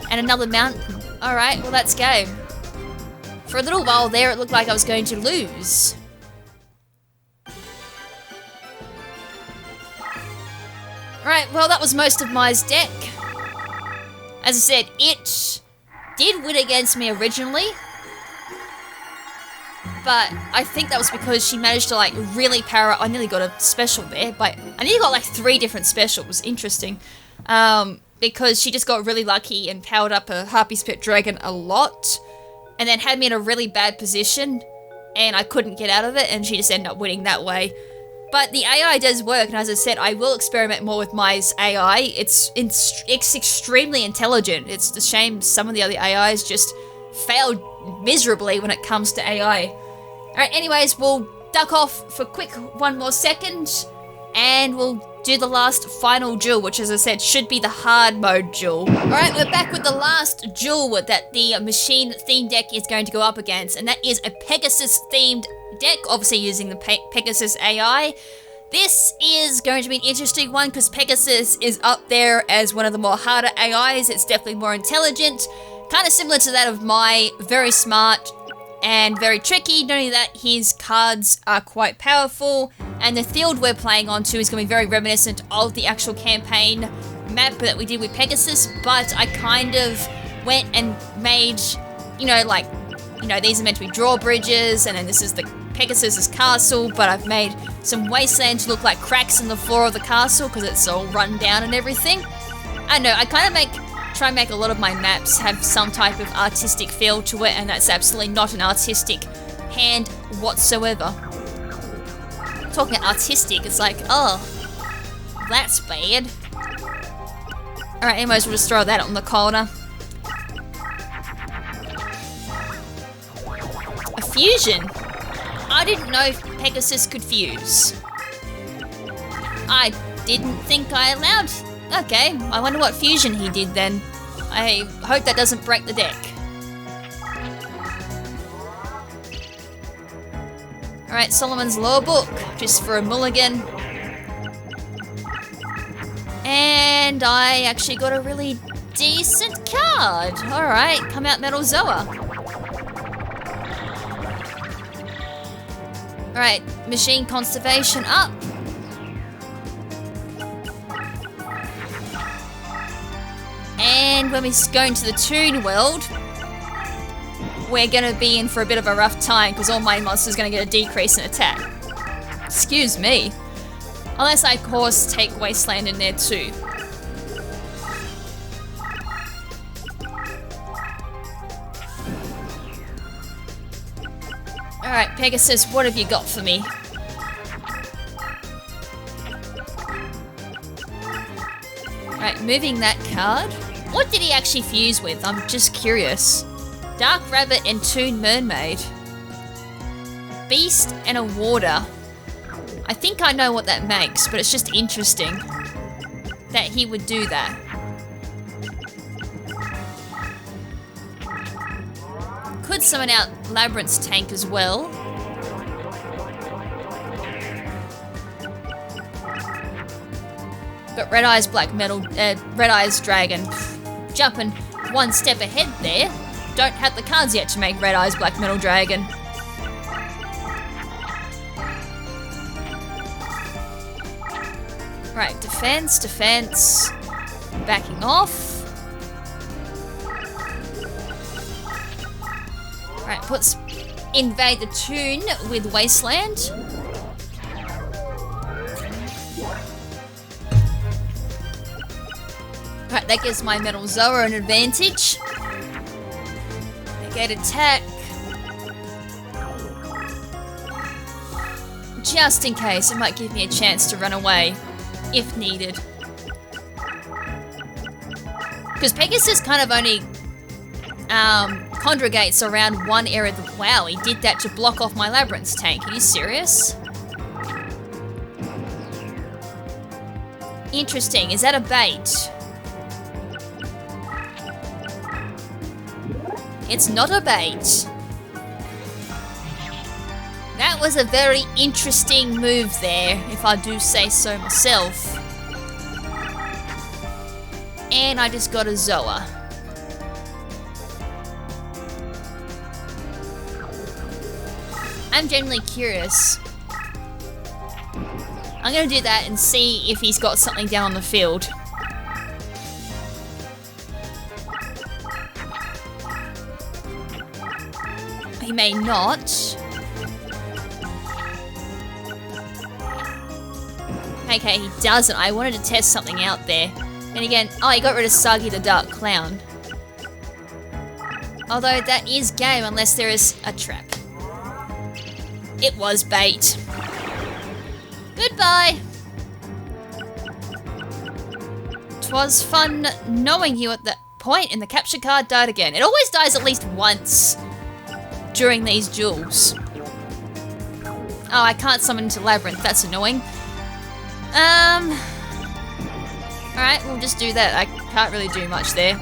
And another Mountain. Alright, well that's game. For a little while there, it looked like I was going to lose. Alright, well that was most of Maya's deck. As I said, it did win against me originally. But I think that was because she managed to like really power up. I nearly got a special there, but I nearly got like 3 different specials. Interesting. Because she just got really lucky and powered up a Harpy's Pet Dragon a lot, and then had me in a really bad position, and I couldn't get out of it, and she just ended up winning that way. But the AI does work, and as I said, I will experiment more with Maya's AI. It's extremely intelligent. It's a shame some of the other AIs just failed miserably when it comes to AI. Alright, anyways, we'll duck off for a quick 1 more second, and we'll do the last final duel, which as I said, should be the hard mode duel. Alright, we're back with the last duel that the machine themed deck is going to go up against, and that is a Pegasus themed deck, obviously using the Pegasus AI. This is going to be an interesting one because Pegasus is up there as one of the more harder AIs. It's definitely more intelligent, kind of similar to that of my, very smart and very tricky. Not only that, his cards are quite powerful, and the field we're playing on too is going to be very reminiscent of the actual campaign map that we did with Pegasus, but I kind of went and made, you know, like, you know, these are meant to be drawbridges, and then this is the Pegasus's castle, but I've made some wasteland to look like cracks in the floor of the castle because it's all run down and everything. I don't know, I kind of try and make a lot of my maps have some type of artistic feel to it, and that's absolutely not an artistic hand whatsoever. Talking artistic, it's like, oh, that's bad. Alright, anyways, we'll just throw that on the corner. A fusion? I didn't know Pegasus could fuse. I didn't think I allowed... Okay, I wonder what fusion he did then. I hope that doesn't break the deck. Alright, Solomon's Law Book, just for a mulligan. And I actually got a really decent card. Alright, come out Metal Zoa. Alright, Machine Conservation up. And when we go into the Toon World, we're gonna be in for a bit of a rough time because all my monsters are gonna get a decrease in attack. Excuse me. Unless I, of course, take Wasteland in there too. Alright, Pegasus, what have you got for me? Alright, moving that card. What did he actually fuse with? I'm just curious. Dark Rabbit and Toon Mermaid. Beast and a Water. I think I know what that makes, but it's just interesting that he would do that. Could summon out Labyrinth's tank as well. Got Red Eyes Red Eyes Dragon. Jumping one step ahead there. Don't have the cards yet to make Red Eyes Black Metal Dragon. Right, defense, backing off. Right, puts Invade the Toon with Wasteland. Right, that gives my Metal Zoa an advantage. Negate attack. Just in case, it might give me a chance to run away. If needed. Because Pegasus kind of only congregates around one area. Wow, he did that to block off my Labyrinth's tank. Are you serious? Interesting. Is that a bait? It's not a bait. That was a very interesting move there, if I do say so myself. And I just got a Zoa. I'm genuinely curious. I'm gonna do that and see if he's got something down on the field. He may not. Okay, he doesn't. I wanted to test something out there. And again, oh, he got rid of Sagi the Dark Clown. Although that is game unless there is a trap. It was bait. Goodbye. 'Twas fun knowing you at that point, and the capture card died again. It always dies at least once during these duels. Oh, I can't summon into Labyrinth. That's annoying. Alright, we'll just do that. I can't really do much there.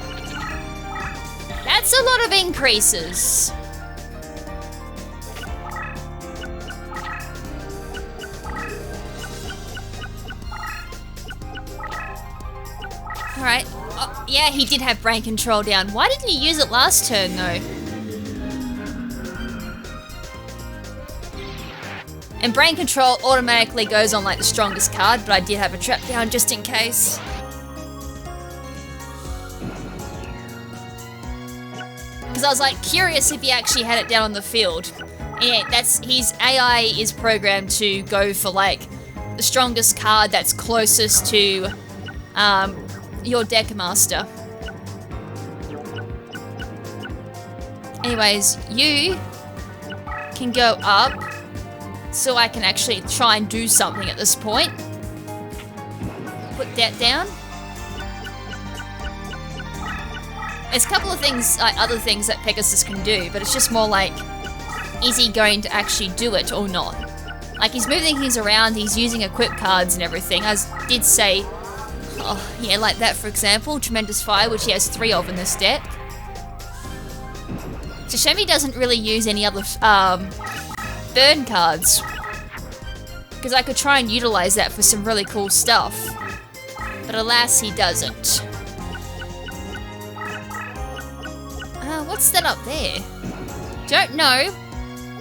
That's a lot of increases. Alright. Oh, yeah, he did have brain control down. Why didn't he use it last turn, though? And brain control automatically goes on like the strongest card, but I did have a trap down just in case. Because I was like curious if he actually had it down on the field. And yeah, his AI is programmed to go for like the strongest card that's closest to your deck master. Anyways, you can go up. So I can actually try and do something at this point. Put that down. There's a couple of things, other things that Pegasus can do, but it's just more like, is he going to actually do it or not? Like, he's moving things around, he's using equip cards and everything. I did say, oh, yeah, like that for example, Tremendous Fire, which he has 3 of in this deck. It's a shame he doesn't really use any other, burn cards, because I could try and utilize that for some really cool stuff, but alas he doesn't. What's that up there? Don't know.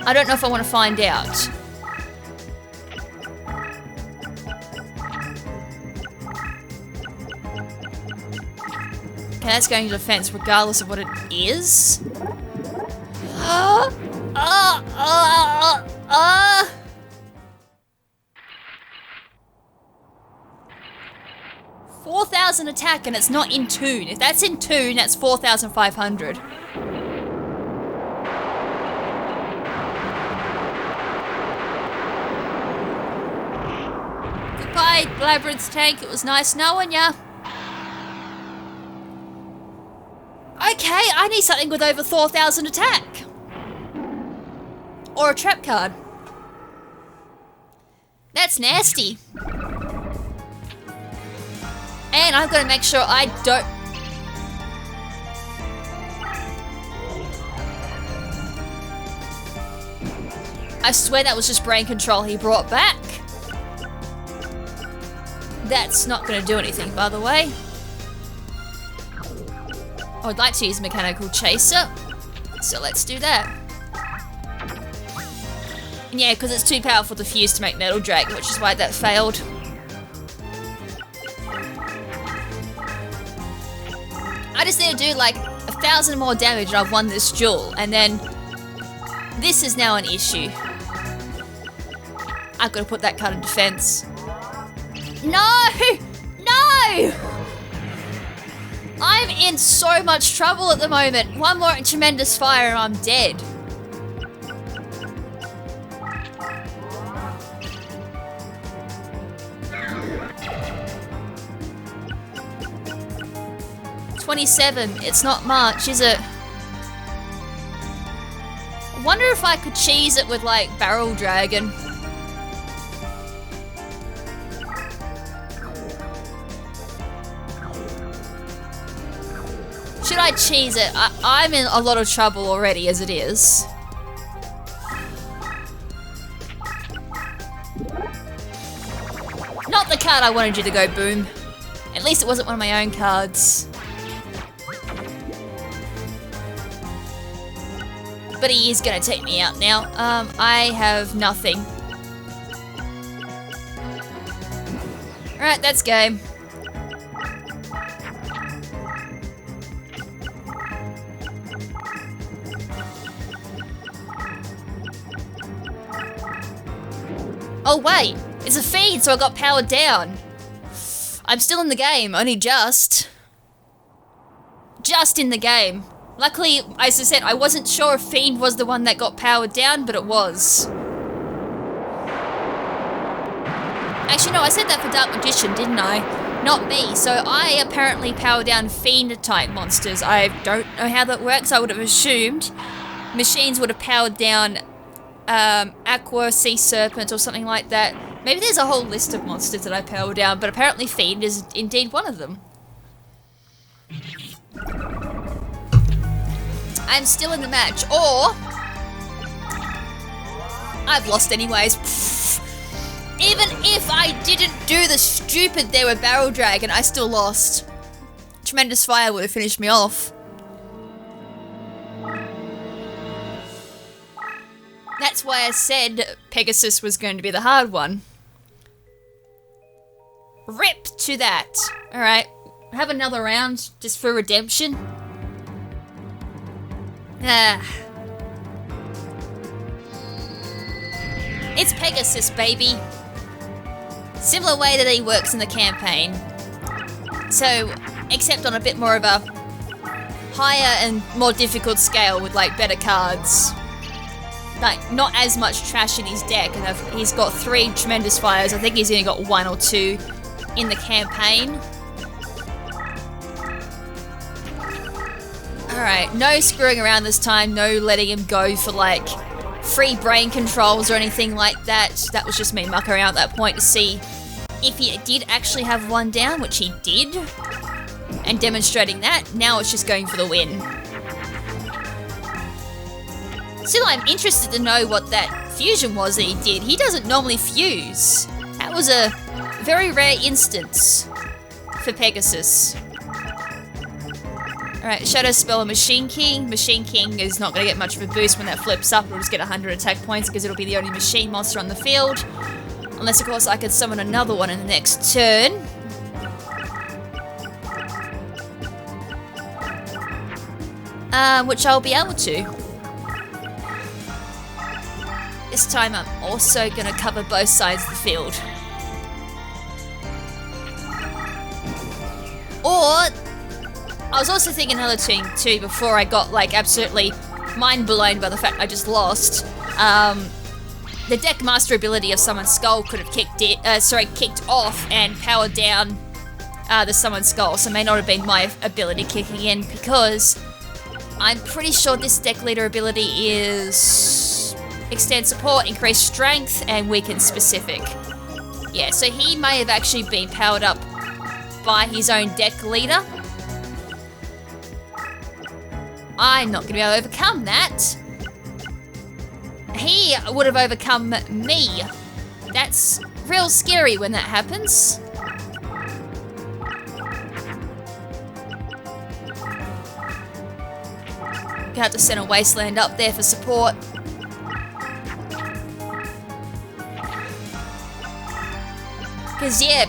I don't know if I want to find out. Okay, that's going to defense regardless of what it is. 4,000 attack and it's not in tune. If that's in tune, that's 4,500. Goodbye, Labyrinth Tank. It was nice knowing ya. Okay, I need something with over 4,000 attack. Or a trap card. That's nasty. And I've got to make sure I don't... I swear that was just brain control he brought back. That's not going to do anything, by the way. I would like to use Mechanical Chaser, so let's do that. And yeah, because it's too powerful to fuse to make Metal Dragon, which is why that failed. I just need to do like 1,000 more damage and I've won this duel, and then this is now an issue. I've got to put that card in defense. No! No! I'm in so much trouble at the moment. One more tremendous fire and I'm dead. $27. It's not much, is it? I wonder if I could cheese it with like Barrel Dragon. Should I cheese it? I'm in a lot of trouble already as it is. Not the card I wanted you to go boom. At least it wasn't one of my own cards. But he is going to take me out now. I have nothing. Alright, that's game. Oh wait, it's a feed, so I got powered down. I'm still in the game, only just. Just in the game. Luckily, as I said, I wasn't sure if Fiend was the one that got powered down, but it was. Actually, no, I said that for Dark Magician, didn't I? Not me. So I apparently power down Fiend-type monsters. I don't know how that works. I would have assumed machines would have powered down Aqua, Sea Serpent, or something like that. Maybe there's a whole list of monsters that I power down, but apparently Fiend is indeed one of them. I'm still in the match, or I've lost anyways. Pfft. Even if I didn't do the stupid there with Barrel Dragon, I still lost. Tremendous Fire would have finished me off. That's why I said Pegasus was going to be the hard one. Rip to that. Alright, have another round just for redemption. It's Pegasus, baby. Similar way that he works in the campaign. So, except on a bit more of a higher and more difficult scale with like better cards. Like, not as much trash in his deck, and he's got 3 Tremendous Fires. I think he's only got 1 or 2 in the campaign. Alright, no screwing around this time, no letting him go for like free brain controls or anything like that. That was just me mucking around at that point to see if he did actually have 1 down, which he did, and demonstrating that. Now it's just going for the win. Still, I'm interested to know what that fusion was that he did. He doesn't normally fuse. That was a very rare instance for Pegasus. Alright, Shadow Spell and Machine King. Machine King is not going to get much of a boost when that flips up. It'll just get 100 attack points because it'll be the only machine monster on the field. Unless, of course, I could summon another one in the next turn. Which I'll be able to. This time I'm also going to cover both sides of the field. Or, I was also thinking another thing too before I got like absolutely mind blown by the fact I just lost. The deck master ability of Summon Skull could have kicked off and powered down the Summon Skull, so it may not have been my ability kicking in because I'm pretty sure this deck leader ability is extend support, increase strength, and weaken specific. Yeah, so he may have actually been powered up by his own deck leader. I'm not going to be able to overcome that. He would have overcome me. That's real scary when that happens. Gonna have to send a Wasteland up there for support.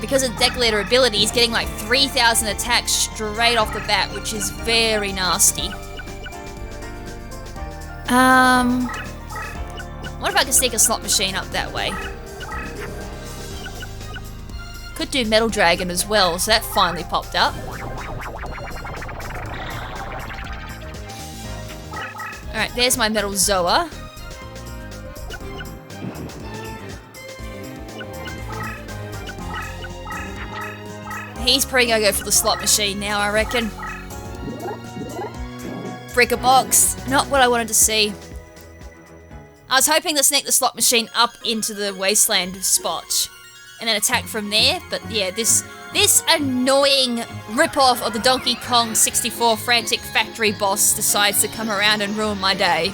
Because of deck leader ability, he's getting like 3,000 attacks straight off the bat, which is very nasty. What if I could sneak a slot machine up that way? Could do Metal Dragon as well, so that finally popped up. Alright, there's my Metal Zoa. He's probably gonna go for the slot machine now, I reckon. Brick a box, not what I wanted to see. I was hoping to sneak the slot machine up into the Wasteland spot and then attack from there, but yeah, this annoying rip-off of the Donkey Kong 64 Frantic Factory boss decides to come around and ruin my day.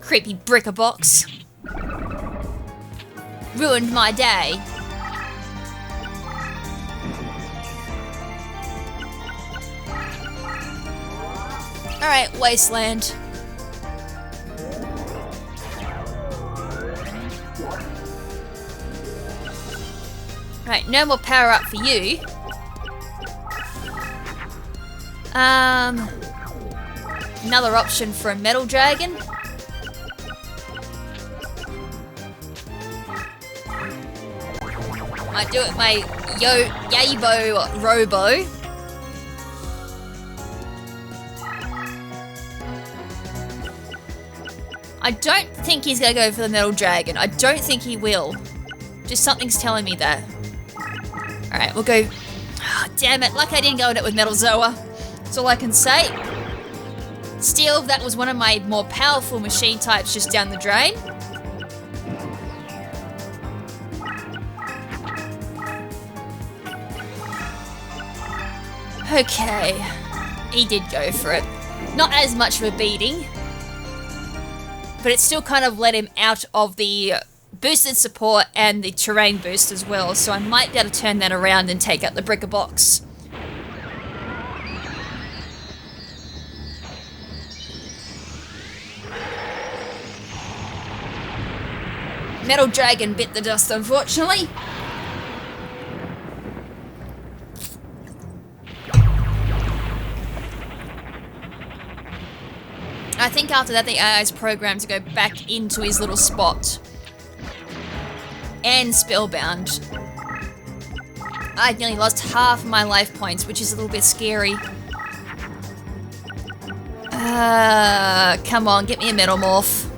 Creepy brick-a-box. Ruined my day. Alright, Wasteland. Right, no more power up for you. Another option for a Metal Dragon. I do it my YuGiOh Robo. I don't think he's gonna go for the Metal Dragon. I don't think he will. Just something's telling me that. Alright, we'll go... Oh, damn it, lucky I didn't go in it with Metal Zoa. That's all I can say. Still, that was one of my more powerful machine types just down the drain. Okay, he did go for it. Not as much of a beating, but it still kind of let him out of the boosted support and the terrain boost as well, so I might be able to turn that around and take out the brick-a-box. Metal Dragon bit the dust, unfortunately. I think after that the AI is programmed to go back into his little spot. And Spellbound. I nearly lost half my life points, which is a little bit scary. Come on, get me a Metal Morph.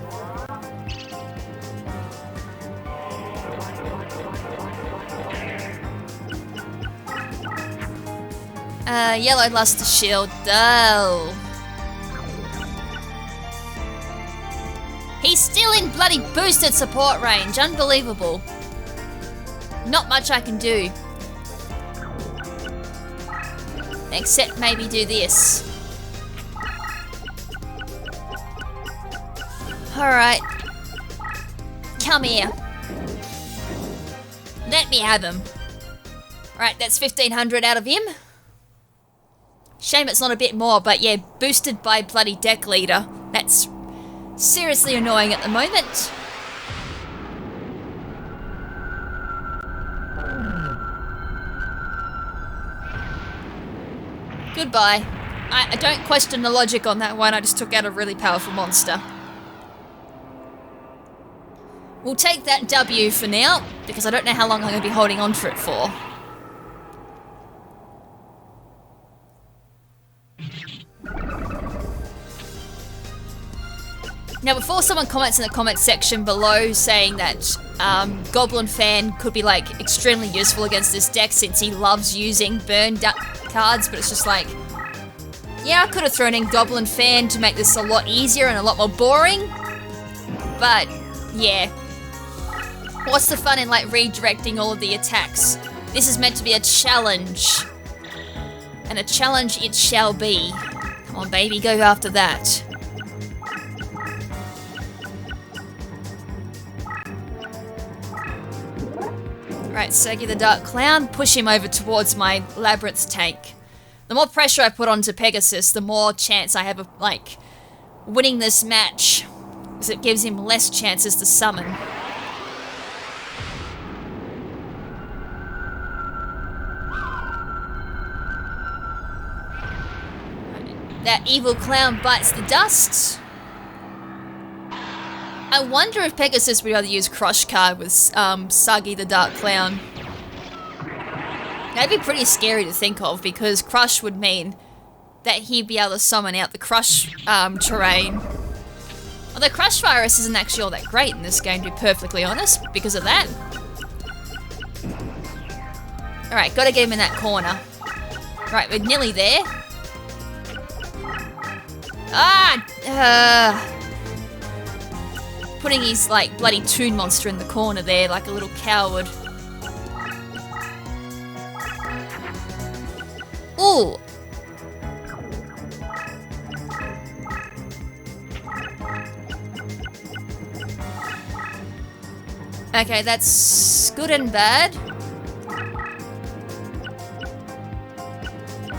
Yellow Luster Shield. Oh. He's still in bloody boosted support range. Unbelievable. Not much I can do. Except maybe do this. Alright. Come here. Let me have him. Alright, that's 1500 out of him. Shame it's not a bit more, but yeah, boosted by bloody deck leader. That's seriously annoying at the moment. Goodbye. I don't question the logic on that one, I just took out a really powerful monster. We'll take that W for now, because I don't know how long I'm going to be holding on for it for. Now, before someone comments in the comment section below saying that Goblin Fan could be like extremely useful against this deck since he loves using burn cards, but it's just like, yeah, I could have thrown in Goblin Fan to make this a lot easier and a lot more boring, but yeah. What's the fun in like redirecting all of the attacks? This is meant to be a challenge, and a challenge it shall be. Come on, baby, go after that. Right, Sergey the Dark Clown, push him over towards my Labyrinth tank. The more pressure I put onto Pegasus, the more chance I have of, like, winning this match, because it gives him less chances to summon. That evil clown bites the dust. I wonder if Pegasus would rather use Crush card with Sagi the Dark Clown. That'd be pretty scary to think of, because Crush would mean that he'd be able to summon out the Crush terrain. Although Crush Virus isn't actually all that great in this game, to be perfectly honest, because of that. Alright, gotta get him in that corner. Right, we're nearly there. Putting his, like, bloody Toon Monster in the corner there, like a little coward. Ooh! Okay, that's good and bad.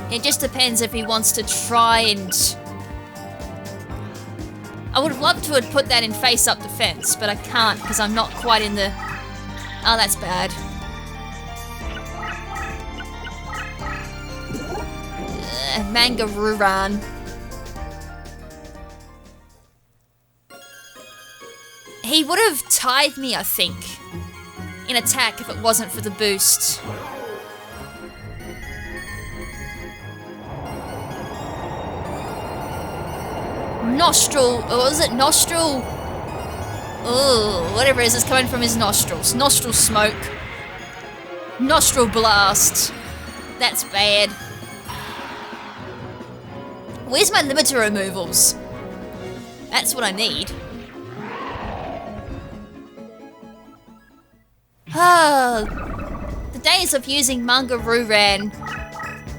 It just depends if he wants to try and... I would have loved to have put that in face-up defense, but I can't because I'm not quite in the... Oh, that's bad. Mangaruran. He would have tied me, I think, in attack if it wasn't for the boost. Nostril, or was it nostril? Oh, whatever it is coming from his nostrils. Nostril smoke. Nostril blast. That's bad. Where's my limiter removals? That's what I need. The days of using Mangaruran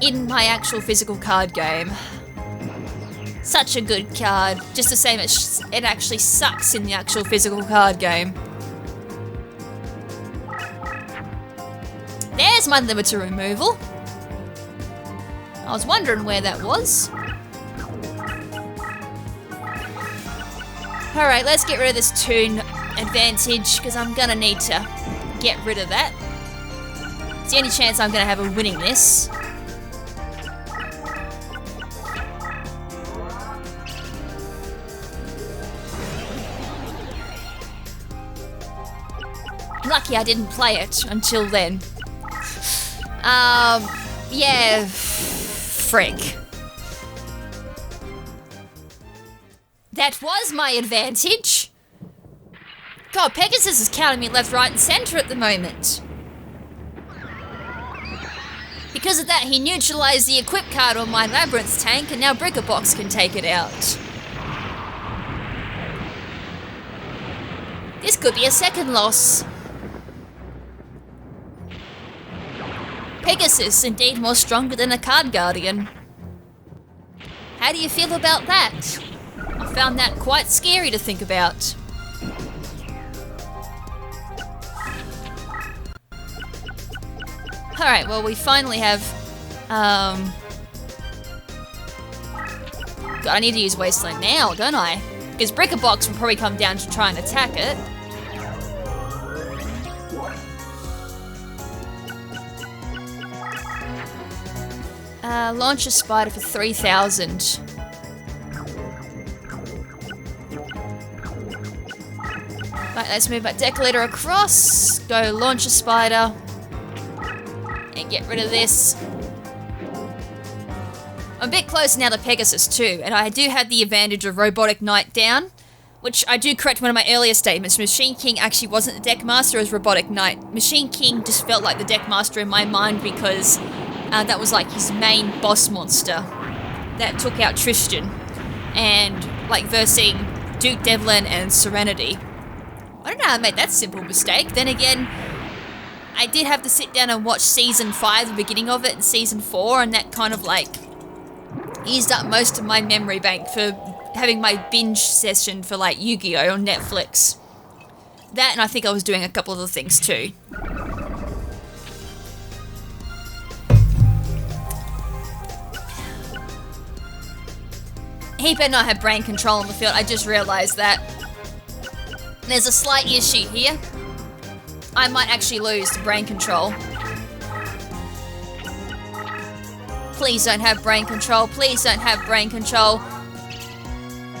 in my actual physical card game. Such a good card, just the same as it actually sucks in the actual physical card game. There's my limiter removal. I was wondering where that was. Alright, let's get rid of this Toon advantage, because I'm gonna need to get rid of that. It's the only chance I'm gonna have of winning this. Lucky I didn't play it until then. Yeah, frick. That was my advantage. God, Pegasus is counting me left, right, and center at the moment. Because of that, he neutralized the equip card on my Labyrinth tank, and now Brickerbox can take it out. This could be a second loss. Pegasus, indeed more stronger than a Card Guardian. How do you feel about that? I found that quite scary to think about. Alright, well we finally have, God, I need to use Wasteland now, don't I? Because Brickerbox will probably come down to try and attack it. Launch a spider for 3,000. Right, let's move my deck leader across. Go launch a spider. And get rid of this. I'm a bit close now to Pegasus too, and I do have the advantage of Robotic Knight down, which I do correct one of my earlier statements. Machine King actually wasn't the deck master, it was Robotic Knight. Machine King just felt like the deck master in my mind because that was like his main boss monster that took out Tristan, and like versing Duke Devlin and Serenity. I don't know how I made that simple mistake. Then again, I did have to sit down and watch Season 5, the beginning of it, and Season 4, and that kind of like used up most of my memory bank for having my binge session for like YuGiOh on Netflix. That, and I think I was doing a couple of other things too. He better not have brain control on the field, I just realised that. There's a slight issue here. I might actually lose to brain control. Please don't have brain control. Please don't have brain control.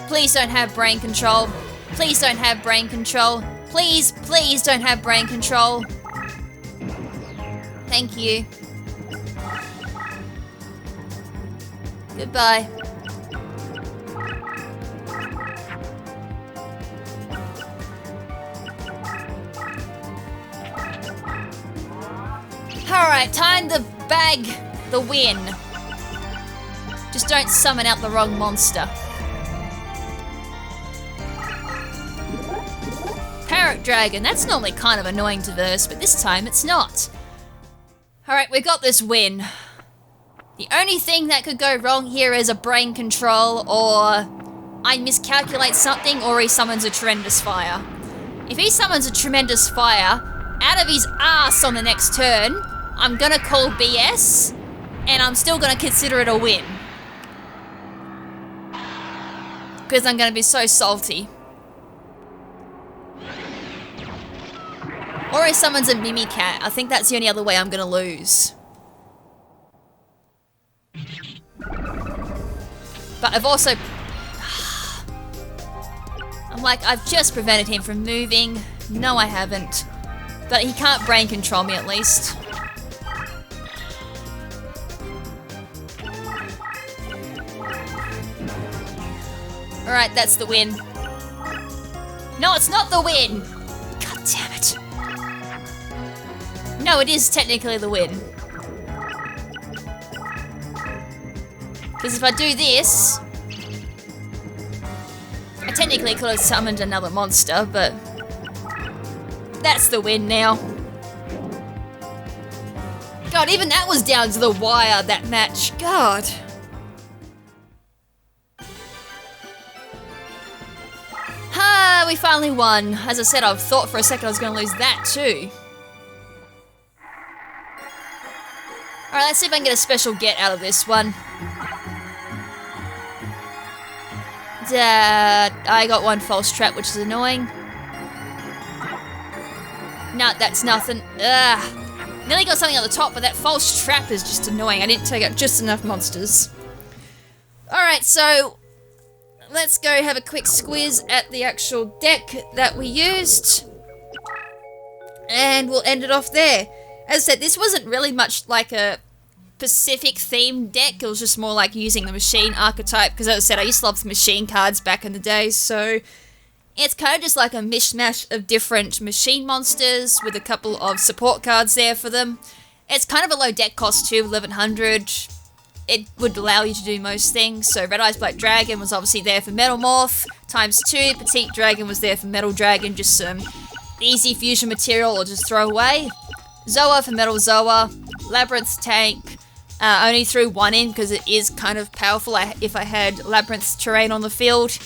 Please don't have brain control. Please don't have brain control. Please, please don't have brain control. Thank you. Goodbye. Alright, time to bag the win. Just don't summon out the wrong monster. Parrot Dragon, that's normally kind of annoying to verse, but this time it's not. Alright, we got this win. The only thing that could go wrong here is a brain control, or I miscalculate something, or he summons a Tremendous Fire. If he summons a Tremendous Fire out of his ass on the next turn, I'm gonna call BS, and I'm still gonna consider it a win. Because I'm gonna be so salty. Or he summons a Mimicat. I think that's the only other way I'm gonna lose. But I've also... I'm like, I've just prevented him from moving. No, I haven't. But he can't brain control me at least. Alright, that's the win. No, it's not the win! God damn it. No, it is technically the win. Because if I do this... I technically could have summoned another monster, but... That's the win now. God, even that was down to the wire, that match. God. We finally won. As I said, I thought for a second I was going to lose that too. Alright, let's see if I can get a special get out of this one. I got one false trap, which is annoying. No, that's nothing. Ugh. Nearly got something at the top, but that false trap is just annoying. I didn't take out just enough monsters. Alright, so... let's go have a quick squiz at the actual deck that we used. And we'll end it off there. As I said, this wasn't really much like a Pacific themed deck. It was just more like using the machine archetype. Because as I said, I used to love the machine cards back in the day. So it's kind of just like a mishmash of different machine monsters with a couple of support cards there for them. It's kind of a low deck cost too, 1100. It would allow you to do most things. So Red Eyes Black Dragon was obviously there for Metal Morph, ×2. Petite Dragon was there for Metal Dragon, just some easy fusion material or just throw away. Zoa for Metal Zoa. Labyrinth Tank, only threw one in because it is kind of powerful if I had Labyrinth terrain on the field.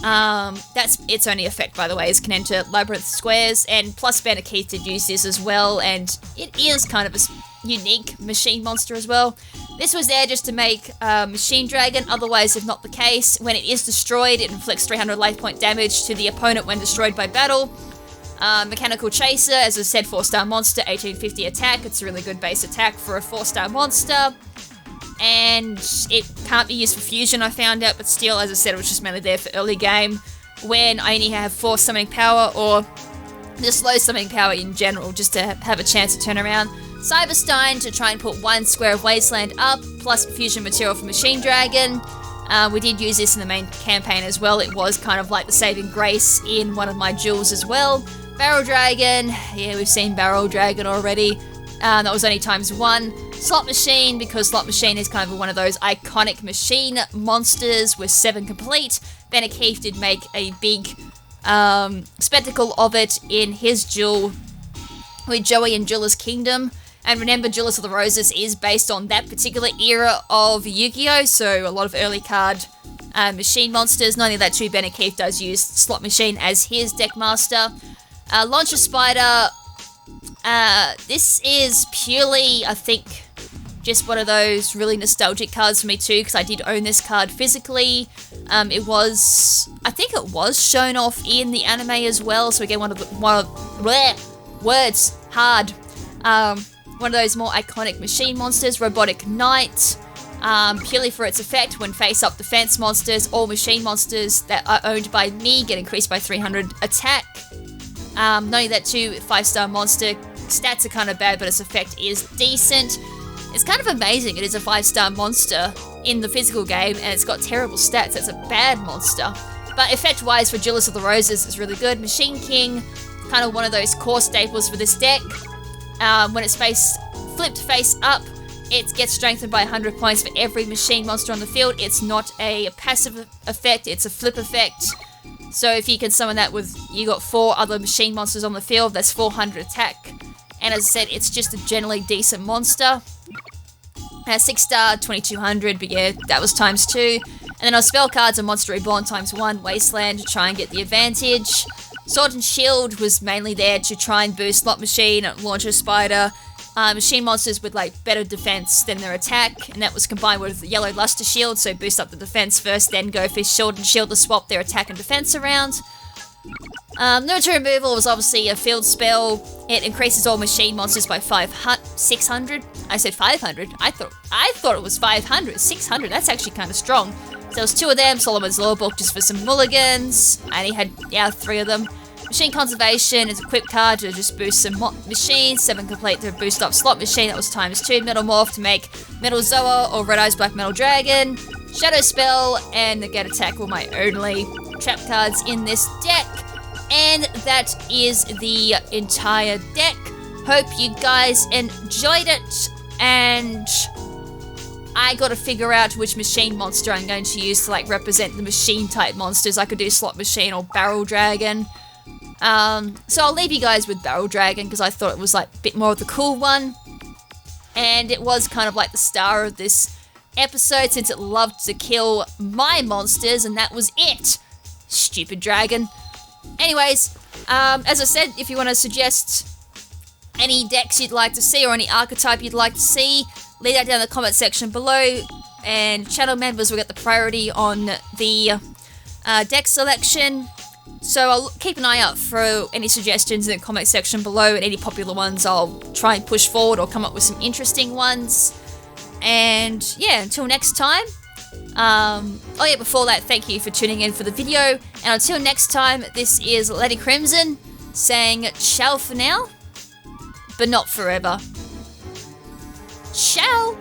That's its only effect, by the way, is can enter labyrinth squares, and plus Banner Keith did use this as well, and it is kind of a unique machine monster as well. This was there just to make Machine Dragon, otherwise if not the case, when it is destroyed, it inflicts 300 life point damage to the opponent when destroyed by battle. Mechanical Chaser, as I said, 4-star monster, 1850 attack, it's a really good base attack for a 4-star monster. And it can't be used for fusion, I found out, but still, as I said, it was just mainly there for early game when I only have 4 summoning power or just low summoning power in general, just to have a chance to turn around. Cyberstein to try and put 1 square of Wasteland up, plus fusion material for Machine Dragon. We did use this in the main campaign as well. It was kind of like the saving grace in one of my duels as well. Barrel Dragon, yeah, we've seen Barrel Dragon already. That was only ×1. Slot Machine, because Slot Machine is kind of one of those iconic machine monsters with 7 complete. Banner Keith did make a big spectacle of it in his duel with Joey in Duelist Kingdom. And remember, Duelists of the Roses is based on that particular era of Yu-Gi-Oh! So a lot of early card machine monsters. Not only that too, Banner Keith does use Slot Machine as his deck master. Launcher Spider. This is purely, I think, just one of those really nostalgic cards for me too, because I did own this card physically. I think it was shown off in the anime as well, so again, one of those more iconic machine monsters. Robotic Knight, purely for its effect, when face-up defense monsters or machine monsters that are owned by me get increased by 300 attack. Not only that too, 5-star monster. Stats are kind of bad, but its effect is decent. It's kind of amazing it is a 5-star monster in the physical game, and it's got terrible stats. It's a bad monster. But effect-wise for Duelists of the Roses, it's really good. Machine King, kind of one of those core staples for this deck. When it's flipped face up, it gets strengthened by 100 points for every machine monster on the field. It's not a passive effect, it's a flip effect. So if you can summon that with, you got 4 other machine monsters on the field, that's 400 attack. And as I said, it's just a generally decent monster. 6-star, 2200, but yeah, that was ×2. And then our spell cards are Monster Reborn ×1, Wasteland to try and get the advantage. Sword and Shield was mainly there to try and boost Slot Machine, Launcher Spider, machine monsters with like better defense than their attack, and that was combined with Yellow Luster Shield, so boost up the defense first, then go for Sword and Shield to swap their attack and defense around. Military Removal was obviously a field spell. It increases all machine monsters by 600. I said 500. I thought it was 500. 600. That's actually kind of strong. So there was 2 of them. Solomon's Law Book just for some mulligans. And he had 3 of them. Machine Conservation is a quick card to just boost some machines. 7 complete to boost up Slot Machine. That was ×2. Metal Morph to make Metal Zoa or Red Eyes Black Metal Dragon. Shadow Spell and the Get Attack were my only trap cards in this deck. And that is the entire deck. Hope you guys enjoyed it. And I gotta figure out which machine monster I'm going to use to like represent the machine type monsters. I could do Slot Machine or Barrel Dragon. So I'll leave you guys with Barrel Dragon because I thought it was like a bit more of the cool one. And it was kind of like the star of this episode since it loved to kill my monsters, and that was it. Stupid dragon. Anyways, as I said, if you want to suggest any decks you'd like to see or any archetype you'd like to see, leave that down in the comment section below. And channel members will get the priority on the deck selection. So I'll keep an eye out for any suggestions in the comment section below, and any popular ones I'll try and push forward or come up with some interesting ones. And yeah, until next time. Oh yeah, before that, thank you for tuning in for the video. And until next time, this is Lady KrimZen saying ciao for now, but not forever. Ciao!